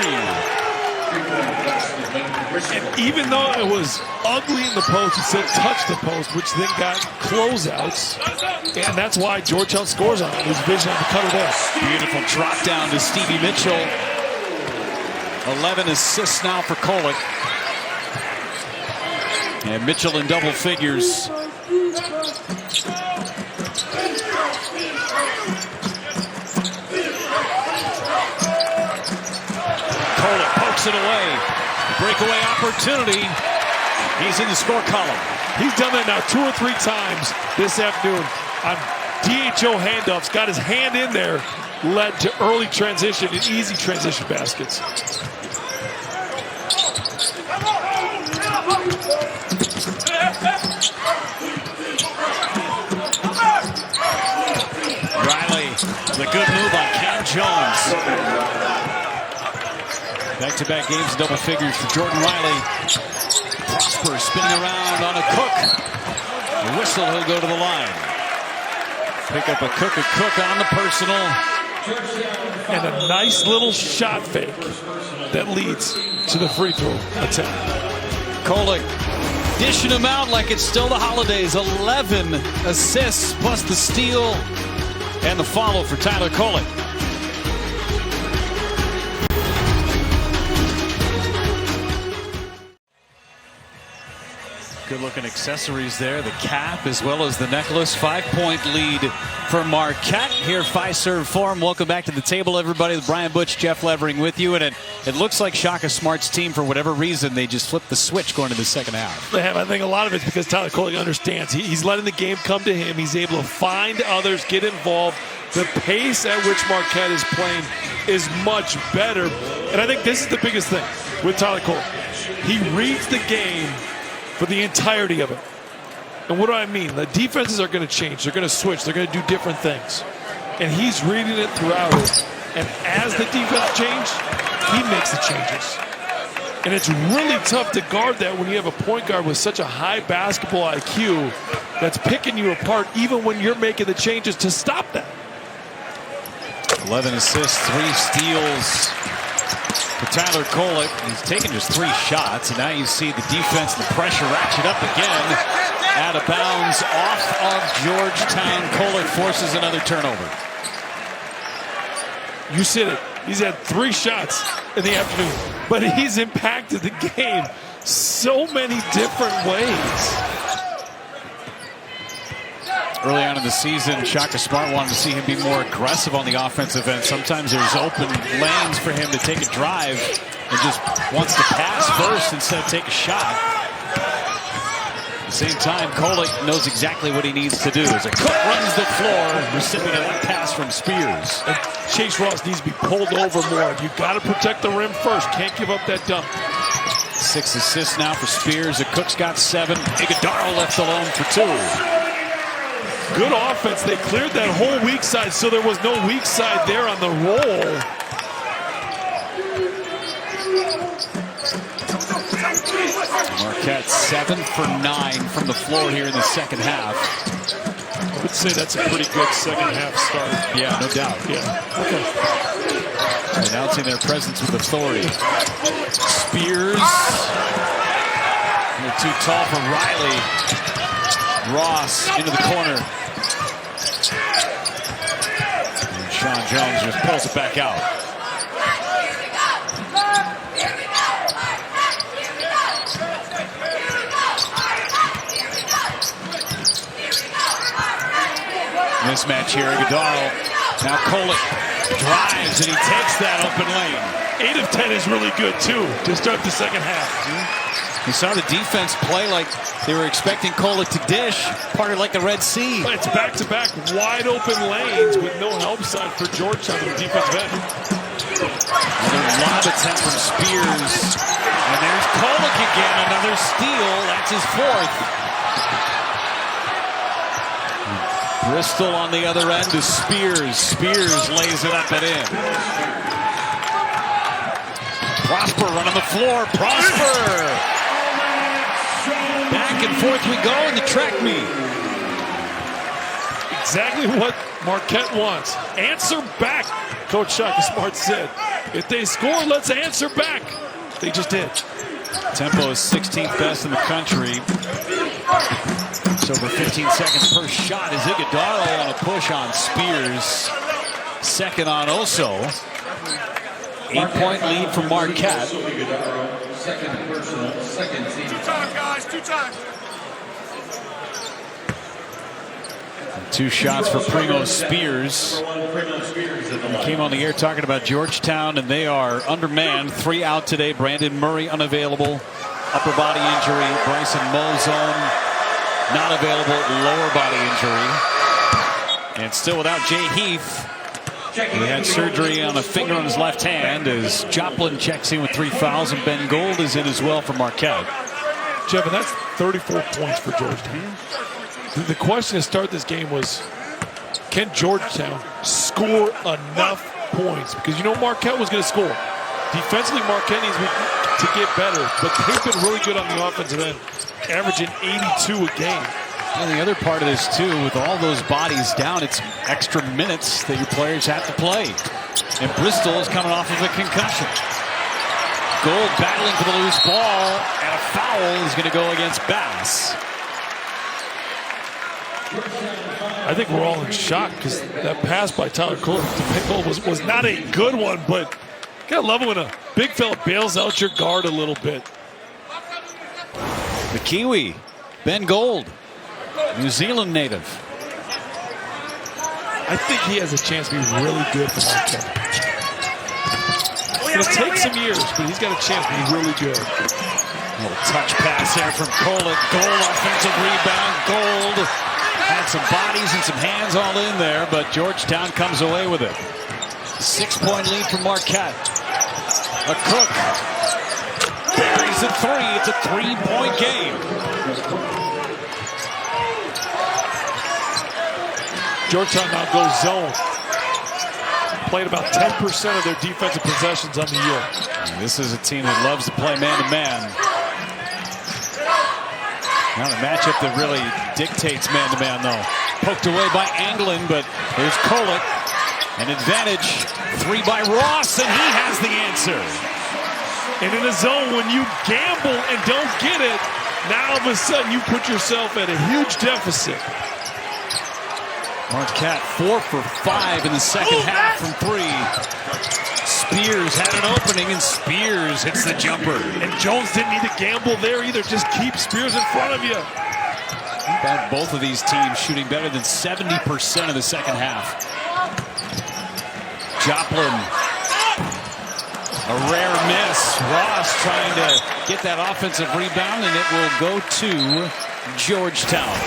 B: And even though it was ugly in the post, it still touched the post, which then got closeouts. And that's why Georgetown scores on it. His vision on the cutter there.
A: Beautiful drop down to Stevie Mitchell. 11 assists now for Kolek. And Mitchell in double figures. Kolek pokes it away. breakaway opportunity. He's in the score column.
B: He's done that now 2 or 3 times this afternoon on DHO handoffs. Got his hand in there, led to early transition and easy transition baskets.
A: Riley, the good move on Cam Jones. Back-to-back games, double figures for Jordan Riley. Prosper spinning around on a Cook. The whistle, he'll go to the line. Pick up a Cook on the personal.
B: And a nice little shot fake that leads to the free throw attempt.
A: Kolek dishing him out like it's still the holidays. 11 assists plus the steal and the follow for Tyler Kolek. Good-looking accessories there. The cap as well as the necklace. 5-point lead for Marquette here. Fiserv Forum. Welcome back to the table, everybody. Brian Butch, Jeff Levering with you. And it looks like Shaka Smart's team, for whatever reason, they just flipped the switch going into the second half.
B: They have. I think a lot of it's because Tyler Kolek understands. He's letting the game come to him. He's able to find others, get involved. The pace at which Marquette is playing is much better. And I think this is the biggest thing with Tyler Kolek. He reads the game for the entirety of it. And what do I mean? The defenses are going to change. They're going to switch. They're going to do different things. And he's reading it throughout it. And as the defense changes, he makes the changes. And it's really tough to guard that when you have a point guard with such a high basketball IQ that's picking you apart even when you're making the changes to stop that.
A: 11 assists, 3 steals for Tyler Kolek. He's taken just 3 shots, and now you see the defense and the pressure ratchet up again. Out of bounds off of Georgetown. Kolek forces another turnover.
B: You said it. He's had 3 shots in the afternoon, but he's impacted the game so many different ways.
A: Early on in the season, Shaka Smart wanted to see him be more aggressive on the offensive end. Sometimes there's open lanes for him to take a drive and just wants to pass first instead of take a shot. At the same time, Kolek knows exactly what he needs to do. As a Cook runs the floor, recipient of that pass from Spears.
B: And Chase Ross needs to be pulled over more. You've got to protect the rim first. Can't give up that dunk.
A: 6 assists now for Spears. The Cook's got 7. Iguodaro left alone for 2.
B: Good offense. They cleared that whole weak side, so there was no weak side there on the roll.
A: Marquette 7 for 9 from the floor here in the second half.
B: I would say that's a pretty good second half start.
A: Yeah, no doubt.
B: Yeah. Okay.
A: Announcing their presence with authority. Spears. They're too tall for Riley. Ross into the corner. And Sean Jones just pulls it back out. Mismatch here. Iguodaro. Now Kolek drives and he takes that open lane.
B: 8 of 10 is really good too to start the second half.
A: You saw the defense play like they were expecting Kolek to dish, part of like the Red Sea.
B: It's back-to-back wide open lanes with no help side for Georgetown on the defensive end.
A: Another lob attempt from Spears. And there's Kolek again, another steal. That's his 4th. Bristol on the other end to Spears. Spears lays it up and in. Prosper running the floor. Prosper! Back and forth we go in the track meet.
B: Exactly what Marquette wants. Answer back, Coach Shaka Smart said. If they score, let's answer back. They just did.
A: Tempo is 16th best in the country. It's over 15 seconds per shot as Iguodaro on a push on Spears. Second on Oso. 8-point lead for Marquette.
D: Second personal, second team.
C: 2 times, guys, 2 times.
A: 2 shots for Primo Spears. We came on the air talking about Georgetown, and they are undermanned. 3 out today. Brandon Murray unavailable. Upper body injury. Bryson Mozone not available. Lower body injury. And still without Jay Heath. He had surgery on a finger on his left hand as Joplin checks in with 3 fouls, and Ben Gold is in as well for Marquette.
B: Jeff, and that's 34 points for Georgetown. The question to start this game was, can Georgetown score enough points? Because you know Marquette was going to score. Defensively, Marquette needs to get better, but they've been really good on the offensive end, averaging 82 a game.
A: And the other part of this, too, with all those bodies down, it's extra minutes that your players have to play. And Bristol is coming off of a concussion. Gold battling for the loose ball, and a foul is going to go against Bass.
B: I think we're all in shock because that pass by Tyler Kolek to Pickle was not a good one, but you gotta love it when a big fella bails out your guard a little bit.
A: The Kiwi, Ben Gold, New Zealand native.
B: I think he has a chance to be really good for Marquette. It'll take some years, but he's got a chance to be really good.
A: A little touch pass there from Kolek. Gold offensive rebound. Gold had some bodies and some hands all in there, but Georgetown comes away with it. 6-point lead for Marquette. A Cook buries a 3. It's a 3-point game.
B: Georgetown now goes zone. Played about 10% of their defensive possessions on the year.
A: This is a team that loves to play man-to-man. Not a matchup that really dictates man-to-man, though. Poked away by Anglin, but there's Kolek. An advantage. 3 by Ross, and he has the answer.
B: And in a zone, when you gamble and don't get it, now all of a sudden you put yourself at a huge deficit.
A: Marquette 4 for 5 in the second half from 3. Spears had an opening, and Spears hits the jumper.
B: And Jones didn't need to gamble there either. Just keep Spears in front of you.
A: Both of these teams shooting better than 70% of the second half. Joplin, a rare miss. Ross trying to get that offensive rebound, and it will go to Georgetown.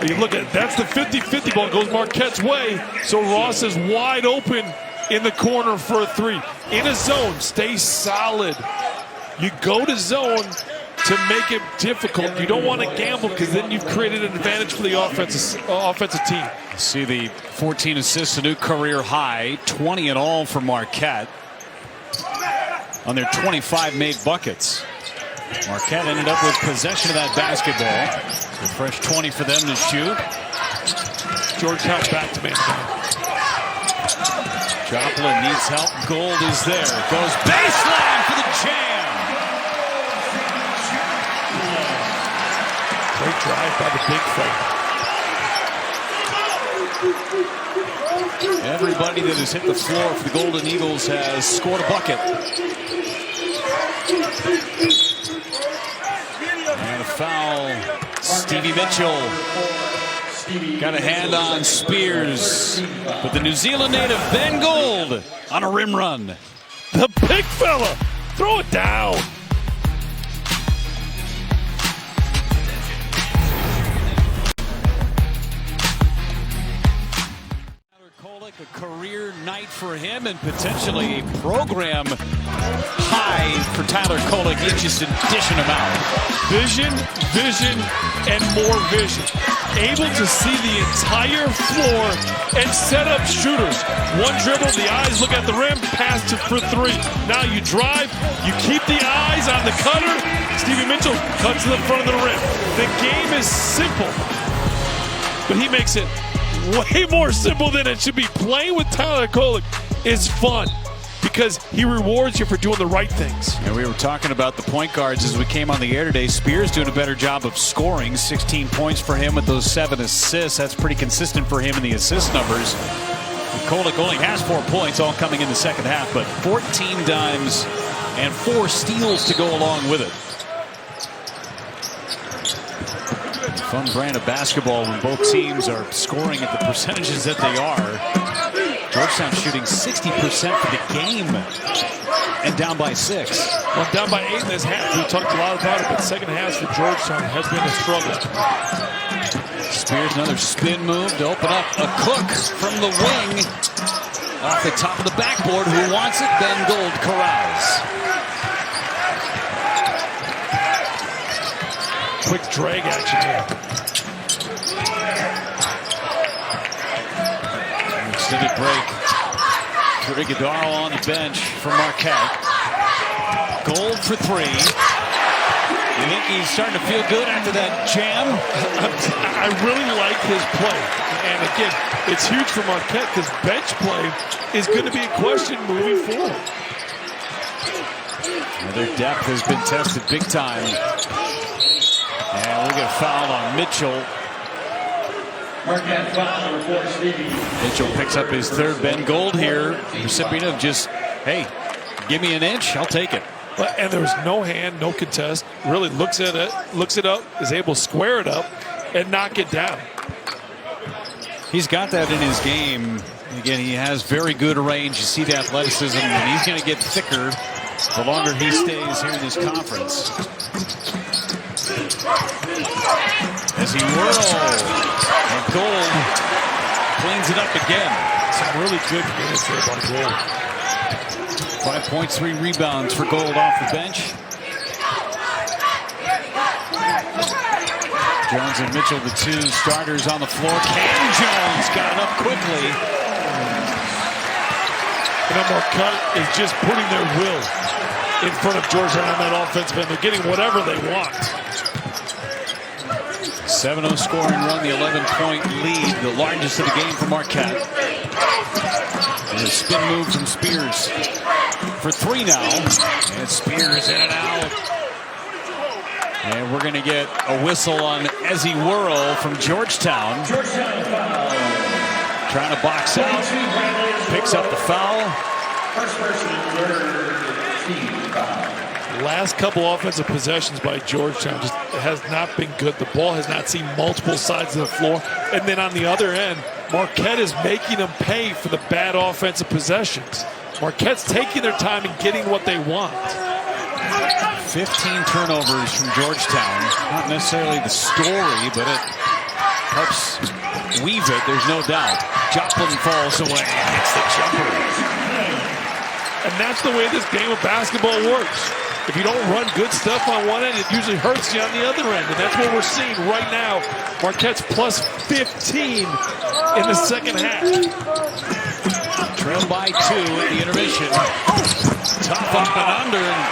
B: You look at that's the 50-50 ball, goes Marquette's way. So Ross is wide open in the corner for a 3. In a zone, stay solid. You go to zone to make it difficult. You don't want to gamble because then you've created an advantage for the offensive team.
A: See the 14 assists, a new career high, 20 in all for Marquette on their 25 made buckets. Marquette ended up with possession of that basketball. A fresh 20 for them to shoot.
B: Georgetown back to man.
A: Joplin needs help. Gold is there. Goes baseline for the jam.
B: Great drive by the big fella.
A: Everybody that has hit the floor for the Golden Eagles has scored a bucket. And a foul. Stevie Mitchell got a hand on Spears, but the New Zealand native Ben Gold on a rim run.
B: The big fella, throw it down.
A: A career night for him and potentially a program high for Tyler Kolek. He's just dishing them out.
B: Vision, vision, and more vision. Able to see the entire floor and set up shooters. One dribble, the eyes look at the rim, pass for 3. Now you drive, you keep the eyes on the cutter. Stevie Mitchell cuts to the front of the rim. The game is simple, but he makes it way more simple than it should be. Playing with Tyler Kolek is fun because he rewards you for doing the right things.
A: And we were talking about the point guards as we came on the air today. Spears doing a better job of scoring. 16 points for him with those 7 assists. That's pretty consistent for him in the assist numbers. Kolek only has 4 points, all coming in the second half, but 14 dimes and 4 steals to go along with it. Fun brand of basketball when both teams are scoring at the percentages that they are. Georgetown shooting 60% for the game and down by 6.
B: Well, down by 8 in this half. We talked a lot about it, but second half for Georgetown has been a struggle.
A: Spears, another spin move to open up a Cook from the wing. Off the top of the backboard. Who wants it? Ben Gold corrals.
B: Quick drag action here.
A: Extended break. Trigadaro on the bench for Marquette. Gold for 3. You think he's starting to feel good after that jam?
B: I really like his play. And again, it's huge for Marquette because bench play is going to be a question moving forward.
A: Their depth has been tested big time. And we'll get fouled on Mitchell.
D: Marquette foul number 4, Stevie.
A: Mitchell picks up his 3rd. Ben Gold here, recipient of just, hey, give me an inch, I'll take it.
B: And there was no hand, no contest. Really looks at it, looks it up, is able to square it up and knock it down.
A: He's got that in his game. Again, he has very good range. You see the athleticism, and he's going to get thicker the longer he stays here in this conference. As he whirls, and Gold cleans it up again.
B: Some really good minutes there by Gold.
A: 5 points, 3 rebounds for Gold off the bench. Jones and Mitchell, the 2 starters on the floor. Cam Jones got it up quickly.
B: And Marquette is just putting their will in front of Georgetown on that offensive end. They're getting whatever they want.
A: 7-0 scoring run, the 11-point lead, the largest of the game for Marquette. And a spin move from Spears for 3 now. And Spears in and out. And we're going to get a whistle on Ezzy Whirl from Georgetown. Trying to box out. Picks up the foul.
D: First person, third, foul.
B: Last couple offensive possessions by Georgetown just has not been good. The ball has not seen multiple sides of the floor. And then on the other end, Marquette is making them pay for the bad offensive possessions. Marquette's taking their time and getting what they want.
A: 15 turnovers from Georgetown. Not necessarily the story, but it helps weave it, there's no doubt. Joplin falls away. It's the jumper.
B: And that's the way this game of basketball works. If you don't run good stuff on one end, it usually hurts you on the other end. And that's what we're seeing right now. Marquette's plus 15 in the second half.
A: Trailed by 2 at the intermission. Tough up and under. And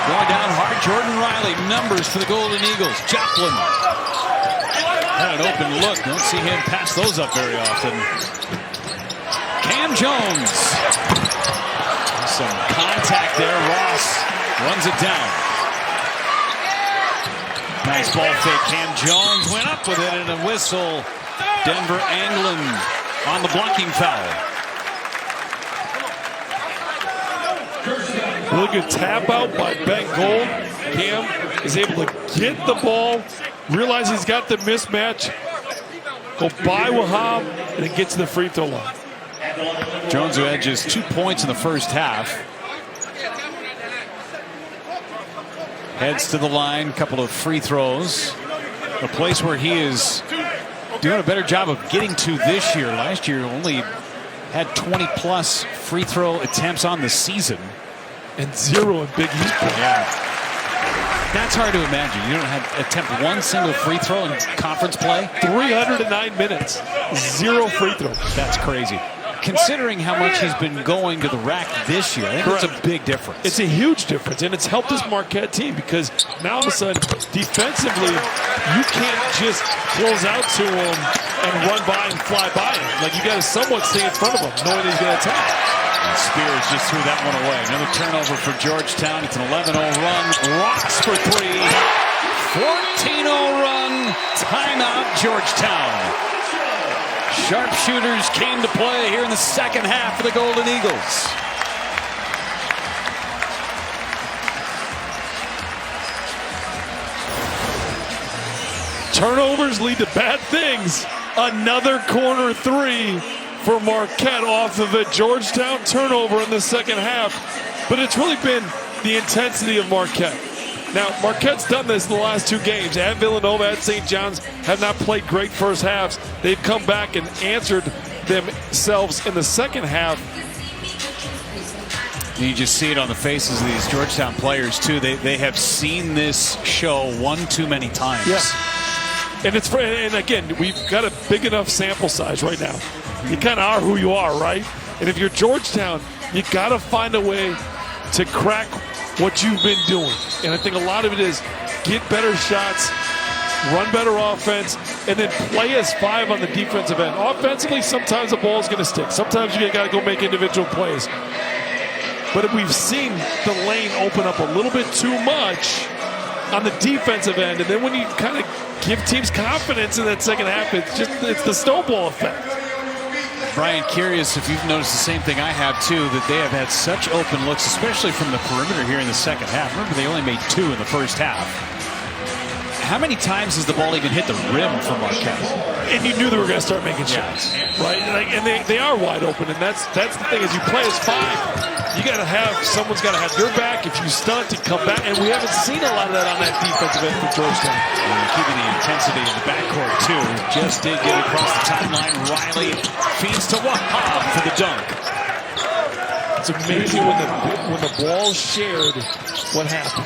A: going down hard. Jordan Riley, numbers for the Golden Eagles. Joplin had an open look. Don't see him pass those up very often. Cam Jones. Some contact there. Ross runs it down. Nice ball fake. Cam Jones went up with it and a whistle. Denver Anglin on the blocking foul.
B: Really good tap out by Ben Gold. Cam is able to get the ball, realize he's got the mismatch, go by Wahab, and then get to the free throw line.
A: Jones, who had just 2 points in the first half, heads to the line, couple of free throws. A place where he is doing a better job of getting to this year. Last year only had 20-plus free throw attempts on the season.
B: And 0 in Big East.
A: Yeah. That's hard to imagine. You don't have attempt one single free throw in conference play.
B: 309 minutes, 0 free throws.
A: That's crazy. Considering how much he's been going to the rack this year, I think that's a big difference.
B: It's a huge difference, and it's helped this Marquette team because now all of a sudden, defensively, you can't just close out to him and run by and fly by him. Like, you got to somewhat stay in front of him, knowing he's going to attack.
A: And Spears just threw that one away. Another turnover for Georgetown. It's an 11-0 run. Rocks for 3. 14-0 run. Timeout, Georgetown. Sharpshooters came to play here in the second half for the Golden Eagles.
B: Turnovers lead to bad things. Another corner three for Marquette off of a Georgetown turnover in the second half. But it's really been the intensity of Marquette. Now, Marquette's done this in the last two games. At Villanova, at St. John's, have not played great first halves. They've come back and answered themselves in the second half.
A: You just see it on the faces of these Georgetown players, too. They have seen this show one too many times.
B: Yeah. And again, we've got a big enough sample size right now. You kind of are who you are, right? And if you're Georgetown, you got to find a way to crack what you've been doing. And I think a lot of it is get better shots, run better offense, and then play as five on the defensive end. Offensively, sometimes the ball's going to stick. Sometimes you got to go make individual plays. But we've seen the lane open up a little bit too much on the defensive end. And then when you kind of give teams confidence in that second half, it's the snowball effect.
A: Brian, curious if you've noticed the same thing I have, too, that they have had such open looks, especially from the perimeter here in the second half. Remember, they only made 2 in the first half. How many times has the ball even hit the rim for Marquette?
B: And you knew they were going to start making shots, right? And they are wide open, and that's the thing. As you play as five, you got to have someone's got to have your back. If you stunt, you come back, and we haven't seen a lot of that on that defensive end for Georgetown.
A: Keeping the intensity in the backcourt too. Just did get across the timeline. Riley feeds to Wahab for the dunk.
B: It's amazing when the ball's shared, what happens.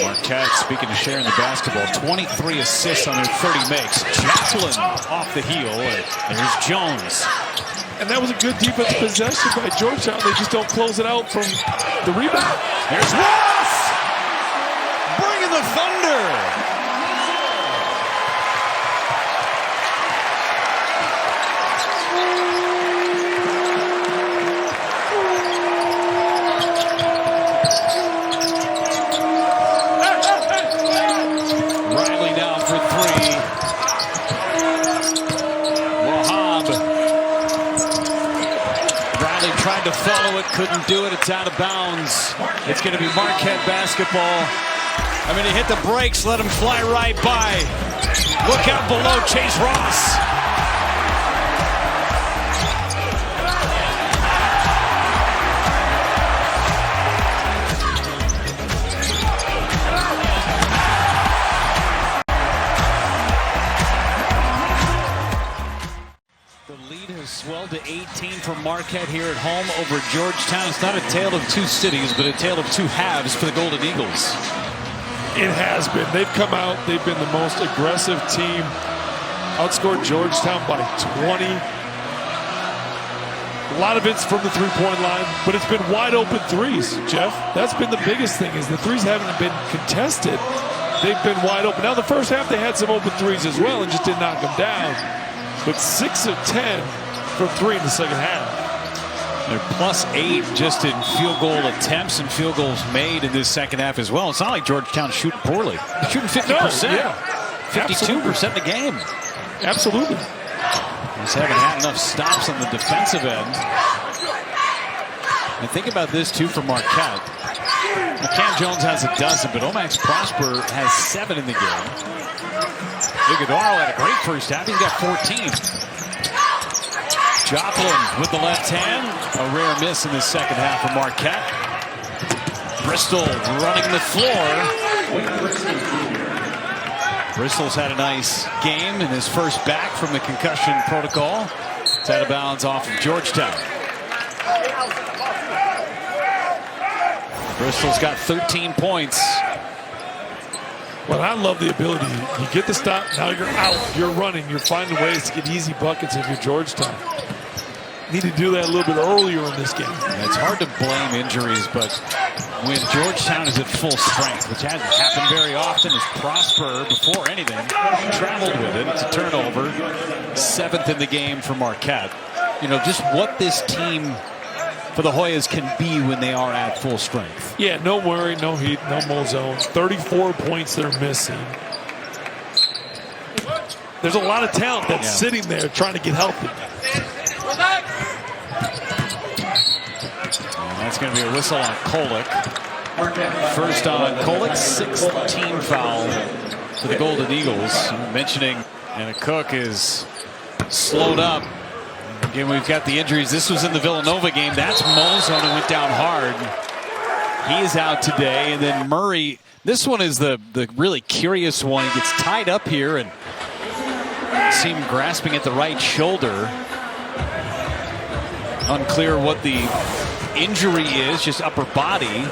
A: Marquette, speaking of sharing the basketball, 23 assists on their 30 makes. Joplin off the heel. There's Jones.
B: And that was a good defensive possession by Georgetown. They just don't close it out from the rebound.
A: Here's Ross! Bringing the thunder! Tried to follow it, couldn't do it. It's out of bounds. It's going to be Marquette basketball. I mean, he hit the brakes, let him fly right by. Look out below, Chase Ross. Swelled to 18 for Marquette here at home over Georgetown. It's not a tale of two cities, but a tale of two halves for the Golden Eagles.
B: It has been. They've come out. They've been the most aggressive team. Outscored Georgetown by 20. A lot of it's from the three-point line, but it's been wide open threes, Jeff. That's been the biggest thing, is the threes haven't been contested. They've been wide open. Now, the first half, they had some open threes as well and just didn't knock them down. But 6 of 10 from 3 in the second half.
A: They're +8 just in field goal attempts and field goals made in this second half as well. It's not like Georgetown's shooting poorly. They're shooting 50%. No, yeah. 52% of the game.
B: Absolutely.
A: Just haven't had enough stops on the defensive end. And think about this, too, for Marquette. Cam Jones has a dozen, but Omax Prosper has 7 in the game. Iguodaro had a great first half. He's got 14. Joplin with the left hand. A rare miss in the second half for Marquette. Bristol running the floor. Bristol's had a nice game in his first back from the concussion protocol. It's out of bounds off of Georgetown. Bristol's got 13 points.
B: Well, I love the ability. You get the stop, now you're out, you're running, you're finding ways to get easy buckets if you're Georgetown. Need to do that a little bit earlier in this game.
A: Yeah, it's hard to blame injuries, but when Georgetown is at full strength, which hasn't happened very often, as Prosper, before anything, traveled with it. It's a turnover. 7th in the game for Marquette. You know, just what this team for the Hoyas can be when they are at full strength.
B: Yeah, no worry, no heat, no Mozone. 34 points they're missing. There's a lot of talent that's sitting there trying to get healthy.
A: It's going to be a whistle on Kolek. First on Kolek, sixth team foul for the Golden Eagles. Mentioning, and Cook is slowed up. Again, we've got the injuries. This was in the Villanova game. That's Molzone who went down hard. He is out today. And then Murray, this one is the really curious one. He gets tied up here and see him grasping at the right shoulder. Unclear what the injury is, just upper body.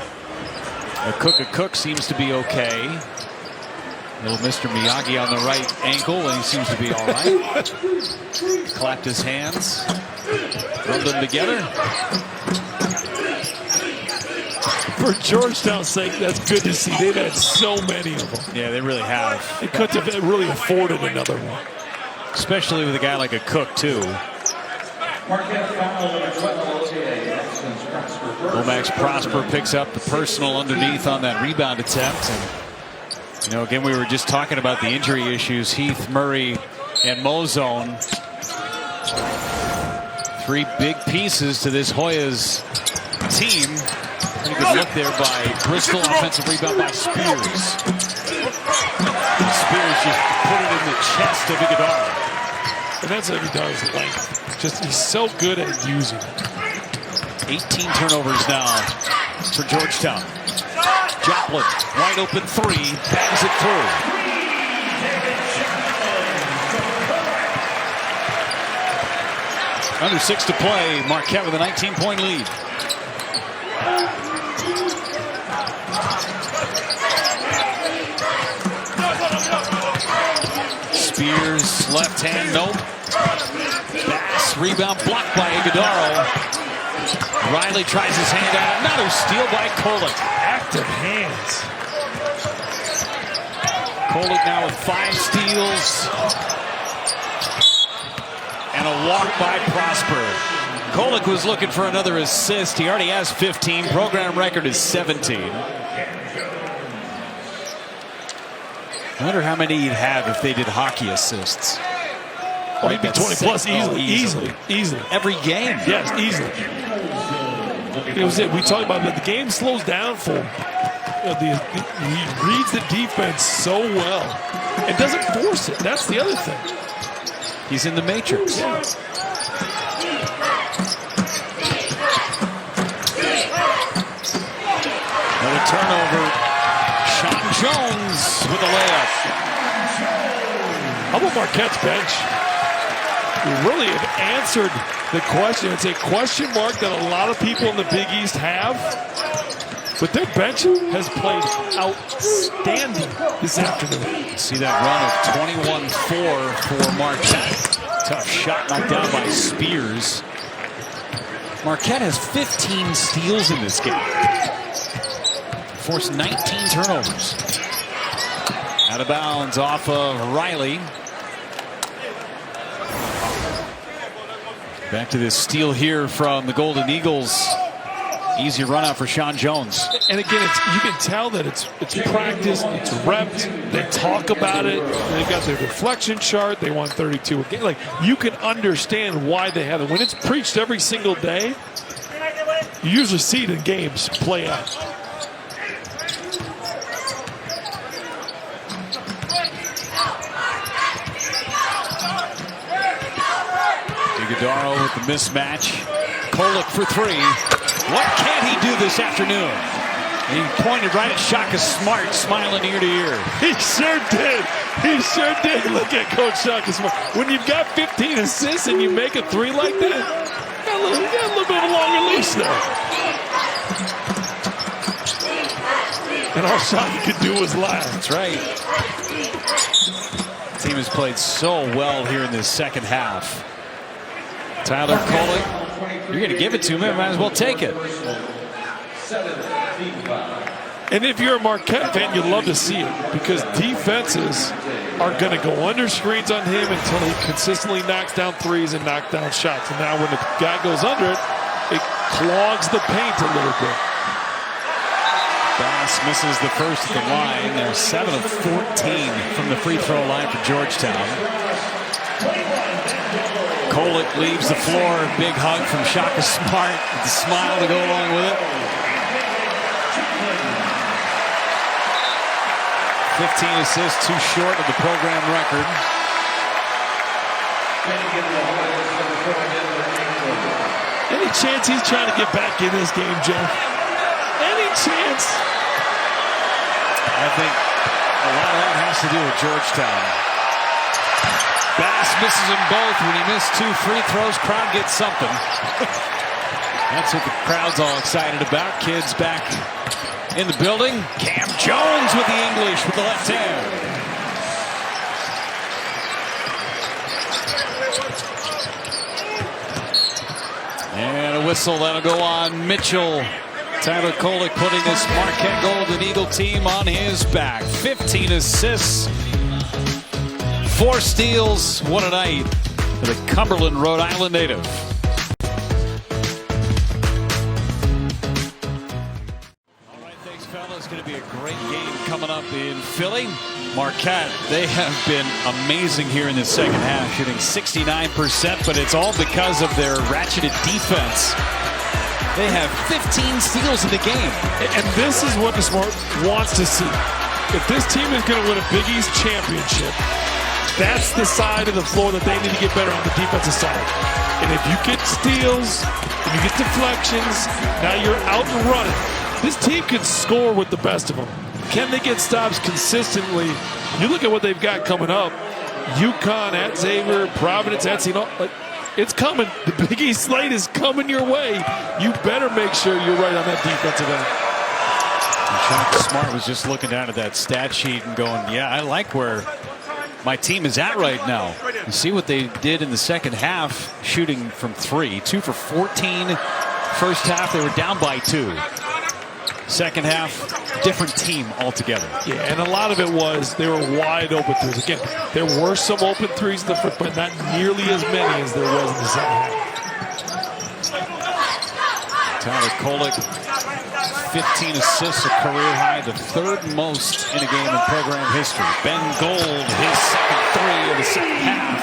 A: A Cook seems to be okay. Little Mr. Miyagi on the right ankle, and he seems to be all right. Clapped his hands, rubbed them together.
B: For Georgetown's sake, that's good to see. They've had so many of them.
A: Yeah, they really have.
B: They couldn't have really afforded another one.
A: Especially with a guy like a Cook, too. Lomax Prosper picks up the personal underneath on that rebound attempt. And, you know, again, we were just talking about the injury issues. Heath, Murray, and Molzone. Three big pieces to this Hoyas team. Pretty good look there by Bristol. Offensive rebound by Spears. Spears just put it in the chest of Iguodala.
B: And that's Iguodala's length. Just, he's so good at using it.
A: 18 turnovers now for Georgetown. Joplin, wide open three, bangs it through. Under 6 to play. Marquette with a 19-point lead. Spears, left hand, nope. Bass, rebound blocked by Iguodala. Riley tries his hand out. Another steal by Kolek.
B: Active hands.
A: Kolek now with 5 steals. And a walk by Prosper. Kolek was looking for another assist. He already has 15. Program record is 17. I wonder how many he'd have if they did hockey assists.
B: Oh, he'd be 20 plus easily.
A: Every game.
B: Yes, easily. It was it. We talked about that. The game slows down for him. He reads the defense so well and doesn't force it. That's the other thing.
A: He's in the matrix.
B: Yeah.
A: Another turnover. Sean Jones with a layup.
B: How about Marquette's bench? We really have answered the question. It's a question mark that a lot of people in the Big East have. But their bench has played outstanding this afternoon.
A: See that run of 21-4 for Marquette. Tough shot knocked down by Spears. Marquette has 15 steals in this game. Forced 19 turnovers. Out of bounds off of Riley. Back to this steal here from the Golden Eagles. Easy run out for Sean Jones.
B: And again, you can tell that it's practiced, it's repped. They talk about it. They've got their deflection chart. They won 32 a game. Like, you can understand why they have it. When it's preached every single day, you usually see it in games play out.
A: Iguodala with the mismatch. Kolek for 3. What can he do this afternoon? And he pointed right at Shaka Smart, smiling ear to ear.
B: He sure did. He sure did. Look at Coach Shaka Smart. When you've got 15 assists and you make a 3 like that, you got a little bit of a longer leash there. And all Shaka could do was laugh.
A: That's right. The team has played so well here in this second half. Tyler Kolek, you're going to give it to him, might as well take it.
B: And if you're a Marquette fan, you'd love to see it because defenses are going to go under screens on him until he consistently knocks down threes and knocks down shots. And now when the guy goes under it, it clogs the paint a little bit.
A: Bass misses the first at the line. They're 7 of 14 from the free throw line for Georgetown. Kolek leaves the floor. Big hug from Shaka Smart with the smile to go along with it. 15 assists, too short of the program record.
B: Any chance he's trying to get back in this game, Jeff? Any chance?
A: I think a lot of that has to do with Georgetown. Bass misses them both. When he missed 2 free throws, crowd gets something. That's what the crowd's all excited about. Kids back in the building. Cam Jones with the English with the left hand. And a whistle that'll go on Mitchell. Tyler Kolek putting this Marquette Golden Eagle team on his back. 15 assists, 4 steals. What a night for the Cumberland, Rhode Island native. All right, thanks, fellas. It's going to be a great game coming up in Philly. Marquette, they have been amazing here in the second half, shooting 69%, but it's all because of their ratcheted defense. They have 15 steals in the game.
B: And this is what the Smart wants to see. If this team is going to win a Big East championship, that's the side of the floor that they need to get better on the defensive side. And if you get steals, if you get deflections, now you're out and running. This team can score with the best of them. Can they get stops consistently? You look at what they've got coming up. UConn at Xavier, Providence at St. It's coming. The Big East slate is coming your way. You better make sure you're right on that defensive end.
A: Shaka Smart was just looking down at that stat sheet and going, yeah, I like where my team is at right now. You see what they did in the second half, shooting from 3. 2 for 14. First half, they were down by 2. Second half, different team altogether.
B: Yeah, and a lot of it was they were wide open threes. Again, there were some open threes in the first, but not nearly as many as there was in the second half.
A: Tyler Kolek, 15 assists, a career high, the 3rd most in a game in program history. Ben Gold, his second 3 of the second half.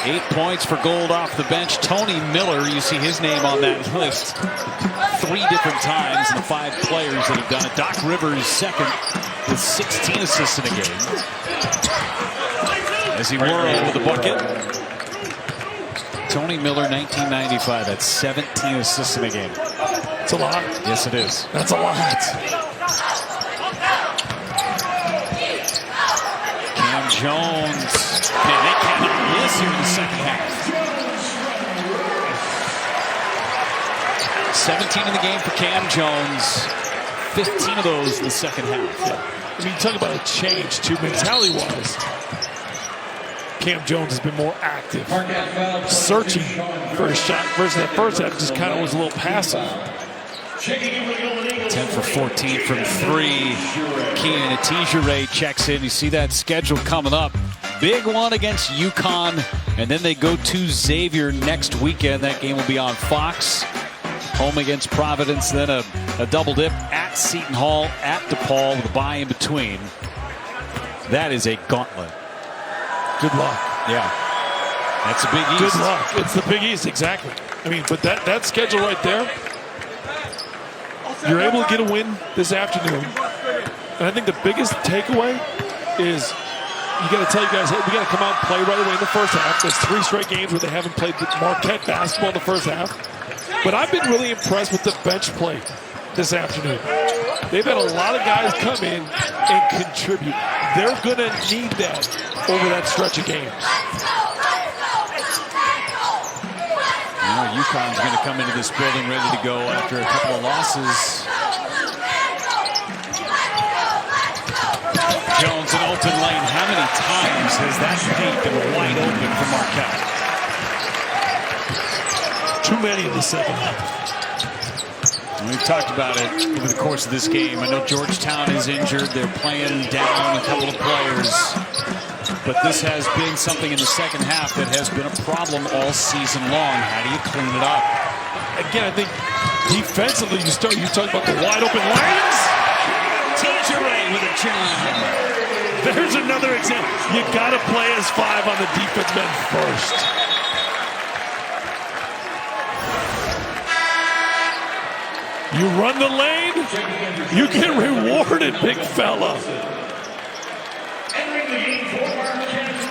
A: Eight points for Gold off the bench. Tony Miller, you see his name on that list 3 different times in the 5 players that have done it. Doc Rivers second with 16 assists in a game. As he whirled with the bucket. Tony Miller, 1995. That's 17 assists in a game.
B: That's a lot.
A: Yes, it is.
B: That's a lot.
A: Cam Jones. Man, they cannot miss here in the second half. 17 in the game for Cam Jones. 15 of those in the second half.
B: Yeah. I mean, talk about a change, too, mentality-wise. Cam Jones has been more active, searching for a shot versus that first half just kind of was a little passive.
A: 10 for 14 from 3. Keenan Atijere checks in. You see that schedule coming up. Big one against UConn, and then they go to Xavier next weekend. That game will be on Fox. Home against Providence, then a double dip at Seton Hall, at DePaul with a bye in between. That is a gauntlet.
B: Good luck.
A: Yeah. That's a Big East.
B: Good luck. It's the Big East, exactly. I mean, but that schedule right there, you're able to get a win this afternoon. And I think the biggest takeaway is you got to tell you guys, hey, we got to come out and play right away in the first half. There's 3 straight games where they haven't played Marquette basketball in the first half. But I've been really impressed with the bench play this afternoon. They've had a lot of guys come in and contribute. They're going to need that over that stretch of games.
A: You know, UConn's going to come into this building ready to go after a couple of losses. Jones and Alton Lane, how many times has that paint been wide open for Marquette?
B: Too many in the second half.
A: We've talked about it over the course of this game. I know Georgetown is injured. They're playing down a couple of players. But this has been something in the second half that has been a problem all season long. How do you clean it up?
B: Again, I think defensively, you talk about the wide open lanes.
A: Jure with a jam.
B: There's another example. You got to play as 5 on the defense end first. You run the lane, you get rewarded, big fella.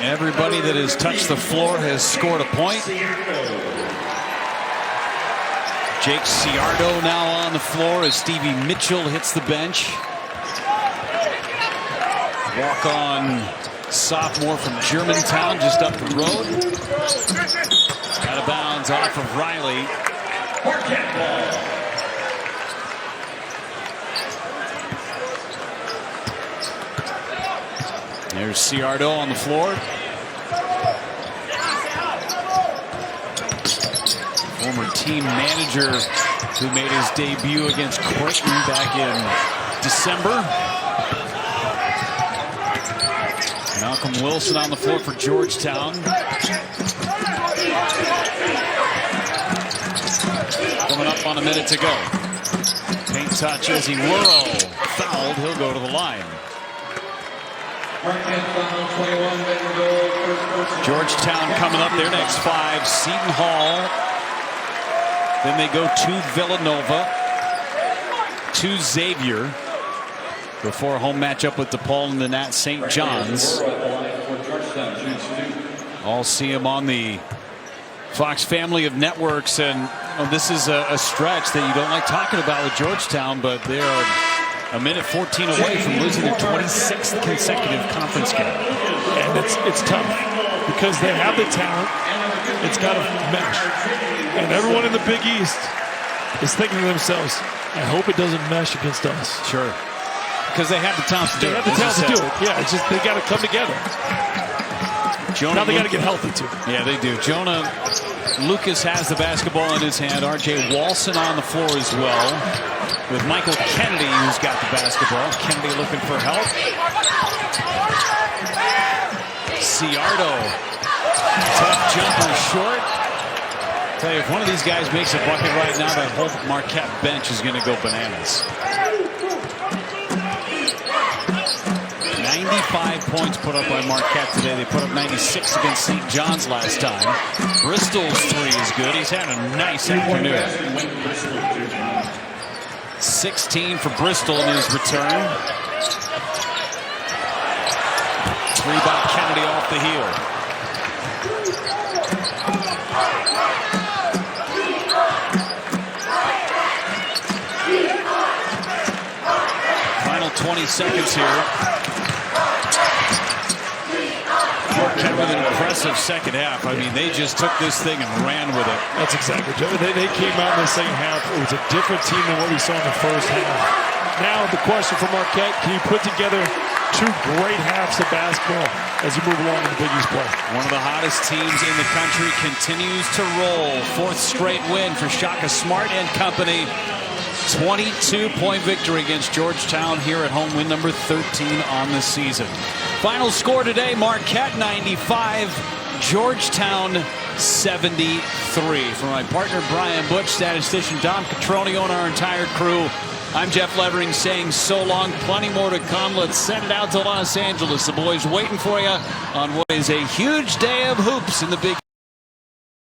A: Everybody that has touched the floor has scored a point. Jake Ciardo now on the floor as Stevie Mitchell hits the bench. Walk-on sophomore from Germantown, just up the road. Out of bounds off of Riley.
D: Marquette ball.
A: There's Ciardo on the floor. Former team manager who made his debut against Creighton back in December. Malcolm Wilson on the floor for Georgetown. Coming up on a minute to go. Paint touch as he whirl. Fouled. He'll go to the line. Georgetown coming up their next 5. Seton Hall. Then they go to Villanova. To Xavier. Before a home matchup with DePaul and then at St. John's. All see him on the Fox family of networks. And this is a stretch that you don't like talking about with Georgetown, but they are a minute 14 away from losing their 26th consecutive conference game.
B: And it's tough because they have the talent. It's got to mesh. And everyone in the Big East is thinking to themselves, I hope it doesn't mesh against us.
A: Sure. Because they have the talent to do it.
B: They have the talent to do it. Yeah, it's just they got to come together. Now they got to get healthy too.
A: Yeah, they do. Jonah Lucas has the basketball in his hand. R.J. Walson on the floor as well. With Michael Kennedy, who's got the basketball. Kennedy looking for help. Ciardo. Tough jumper short. Tell you, if one of these guys makes a bucket right now, that whole Marquette bench is going to go bananas. 95 points put up by Marquette today. They put up 96 against St. John's last time. Bristol's 3 is good. He's had a nice afternoon. 16 for Bristol in his return. 3 by Kennedy off the heel. Final 20 seconds here. Marquette with an impressive second half. I mean, they just took this thing and ran with it.
B: That's exactly right. They came out in the second half. It was a different team than what we saw in the first half. Now the question for Marquette, can you put together 2 great halves of basketball as you move along in the Big East play?
A: One of the hottest teams in the country continues to roll. 4th straight win for Shaka Smart and company. 22-point victory against Georgetown here at home, win number 13 on the season. Final score today, Marquette 95, Georgetown 73. For my partner Brian Butch, statistician Dom Catronio, and our entire crew, I'm Jeff Levering saying so long. Plenty more to come. Let's send it out to Los Angeles. The boys waiting for you on what is a huge day of hoops in the Big